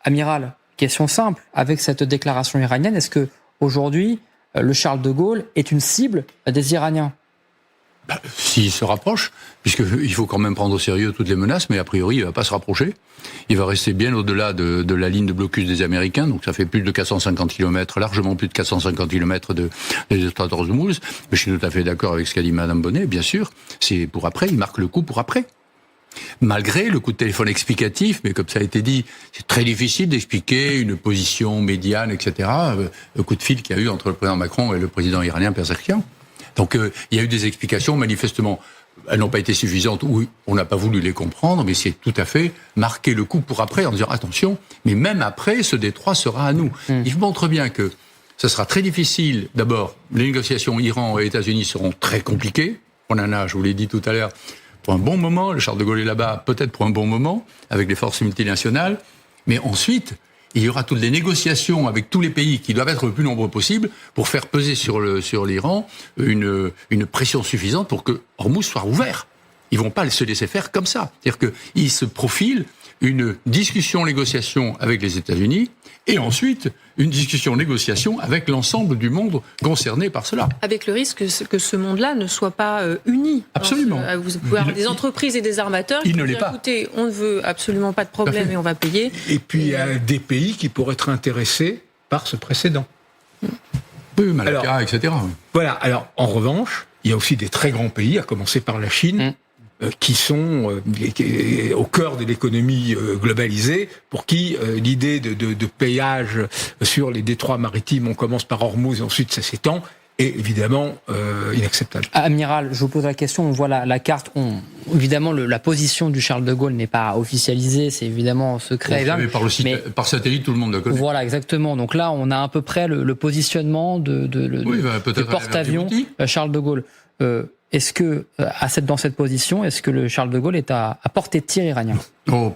Amiral, question simple, avec cette déclaration iranienne, est-ce que aujourd'hui le Charles de Gaulle est une cible des Iraniens? S'il se rapproche, puisqu'il faut quand même prendre au sérieux toutes les menaces, mais a priori, il ne va pas se rapprocher. Il va rester bien au-delà de la ligne de blocus des Américains, donc ça fait plus de 450 km, largement plus de 450 km des détroits d'Ormuz. Mais je suis tout à fait d'accord avec ce qu'a dit Madame Bonnet, bien sûr, c'est pour après, il marque le coup pour après. Malgré le coup de téléphone explicatif, mais comme ça a été dit, c'est très difficile d'expliquer une position médiane, etc., le coup de fil qu'il y a eu entre le président Macron et le président iranien Pezeshkian. Donc il y a eu des explications, manifestement, elles n'ont pas été suffisantes, ou on n'a pas voulu les comprendre, mais c'est tout à fait marquer le coup pour après, en disant attention, mais même après, ce détroit sera à nous. Il montre bien que ce sera très difficile. D'abord, les négociations Iran et États-Unis seront très compliquées. On en a, je vous l'ai dit tout à l'heure, pour un bon moment. Le Charles de Gaulle est là-bas, peut-être pour un bon moment, avec les forces multinationales. Mais ensuite, il y aura toutes les négociations avec tous les pays qui doivent être le plus nombreux possible pour faire peser sur l'Iran une pression suffisante pour que Hormuz soit ouvert. Ils vont pas se laisser faire comme ça. C'est-à-dire qu'il se profile une discussion-négociation avec les États-Unis et ensuite une discussion-négociation avec l'ensemble du monde concerné par cela. Avec le risque que ce monde-là ne soit pas uni. Absolument. Vous pouvez avoir des entreprises et des armateurs qui ne l'est disent, pas. écoutez, on ne veut absolument pas de problème et on va payer. Et puis il y a des pays qui pourraient être intéressés par ce précédent. Oui, Malacca, etc. Oui. Voilà. Alors, en revanche, il y a aussi des très grands pays, à commencer par la Chine, qui sont au cœur de l'économie globalisée, pour qui l'idée de péage sur les détroits maritimes, on commence par Hormuz et ensuite ça s'étend, est évidemment inacceptable. Amiral, je vous pose la question, on voit la carte, évidemment la position du Charles de Gaulle n'est pas officialisée, c'est évidemment secret. Par satellite, tout le monde la connaît. Voilà, exactement. Donc là, on a à peu près le positionnement du porte-avions Charles de Gaulle. Est-ce que, dans cette position, est-ce que le Charles de Gaulle est à portée de tir iranien? Non,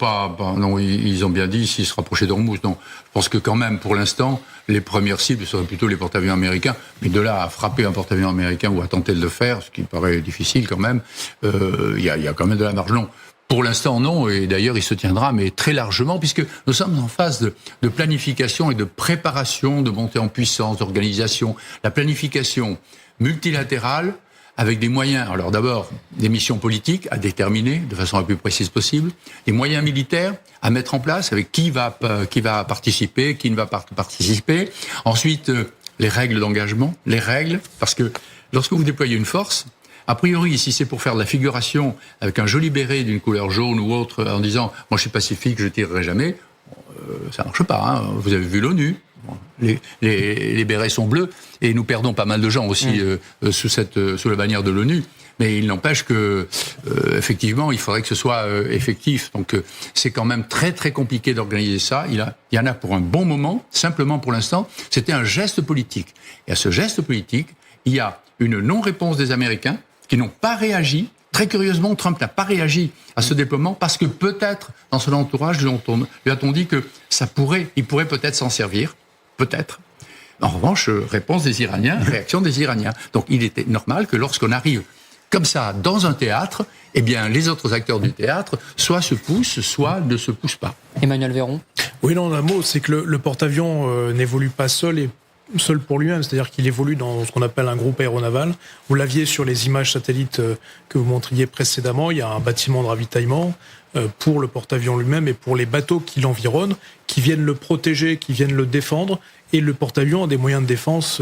non, ils ont bien dit s'ils se rapprochaient d'Hormuz. Non, je pense que quand même, pour l'instant, les premières cibles seraient plutôt les porte-avions américains. Mais de là à frapper un porte-avions américain ou à tenter de le faire, ce qui paraît difficile quand même, il y a quand même de la marge. Non. Pour l'instant, non, et d'ailleurs, il se tiendra, mais très largement, puisque nous sommes en phase de planification et de préparation, de montée en puissance, d'organisation. La planification multilatérale, avec des moyens, alors d'abord, des missions politiques à déterminer de façon la plus précise possible, des moyens militaires à mettre en place, avec qui va participer, qui ne va pas participer. Ensuite, les règles d'engagement, parce que lorsque vous déployez une force, a priori, si c'est pour faire de la figuration avec un joli béret d'une couleur jaune ou autre, en disant « moi je suis pacifique, je tirerai jamais », ça marche pas. Hein. Vous avez vu l'ONU. Les bérets sont bleus et nous perdons pas mal de gens aussi sous la bannière de l'ONU. Mais il n'empêche que effectivement, il faudrait que ce soit effectif. Donc c'est quand même très très compliqué d'organiser ça. Il y en a pour un bon moment. Simplement pour l'instant, c'était un geste politique. Et à ce geste politique, il y a une non-réponse des Américains qui n'ont pas réagi. Très curieusement, Trump n'a pas réagi à ce déploiement parce que peut-être dans son entourage, lui a-t-on dit que il pourrait peut-être s'en servir. Peut-être. En revanche, réponse des Iraniens, réaction des Iraniens. Donc il était normal que lorsqu'on arrive comme ça dans un théâtre, eh bien les autres acteurs du théâtre soit se poussent, soit ne se poussent pas. Emmanuel Véron. Oui, non, un mot, c'est que le porte-avions n'évolue pas seul et seul pour lui-même, c'est-à-dire qu'il évolue dans ce qu'on appelle un groupe aéronaval. Vous l'aviez sur les images satellites que vous montriez précédemment, il y a un bâtiment de ravitaillement pour le porte-avions lui-même et pour les bateaux qui l'environnent, qui viennent le protéger, qui viennent le défendre, et le porte-avions a des moyens de défense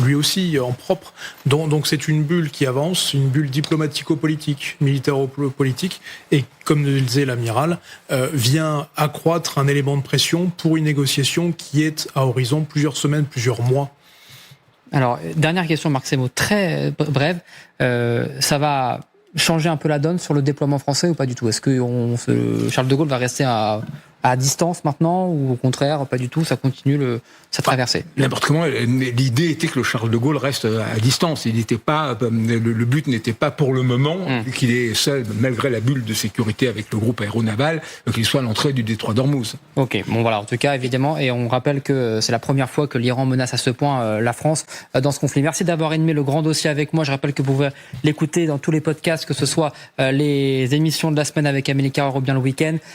lui aussi en propre. Donc c'est une bulle qui avance, une bulle diplomatico-politique, militaro-politique, et comme le disait l'amiral, vient accroître un élément de pression pour une négociation qui est à horizon plusieurs semaines, plusieurs mois. Alors, dernière question, Marc Semo, très brève. Ça va changer un peu la donne sur le déploiement français ou pas du tout? Est-ce que Charles de Gaulle va rester à distance maintenant, ou au contraire, pas du tout, ça continue sa traversée? N'importe comment, l'idée était que le Charles de Gaulle reste à distance. Il n'était pas, le but n'était pas pour le moment, qu'il est seul, malgré la bulle de sécurité avec le groupe aéronaval, qu'il soit à l'entrée du détroit d'Ormuz. Ok, bon voilà, en tout cas, évidemment, et on rappelle que c'est la première fois que l'Iran menace à ce point la France dans ce conflit. Merci d'avoir animé le grand dossier avec moi. Je rappelle que vous pouvez l'écouter dans tous les podcasts, que ce soit les émissions de la semaine avec Amélie Carrère ou bien le week-end.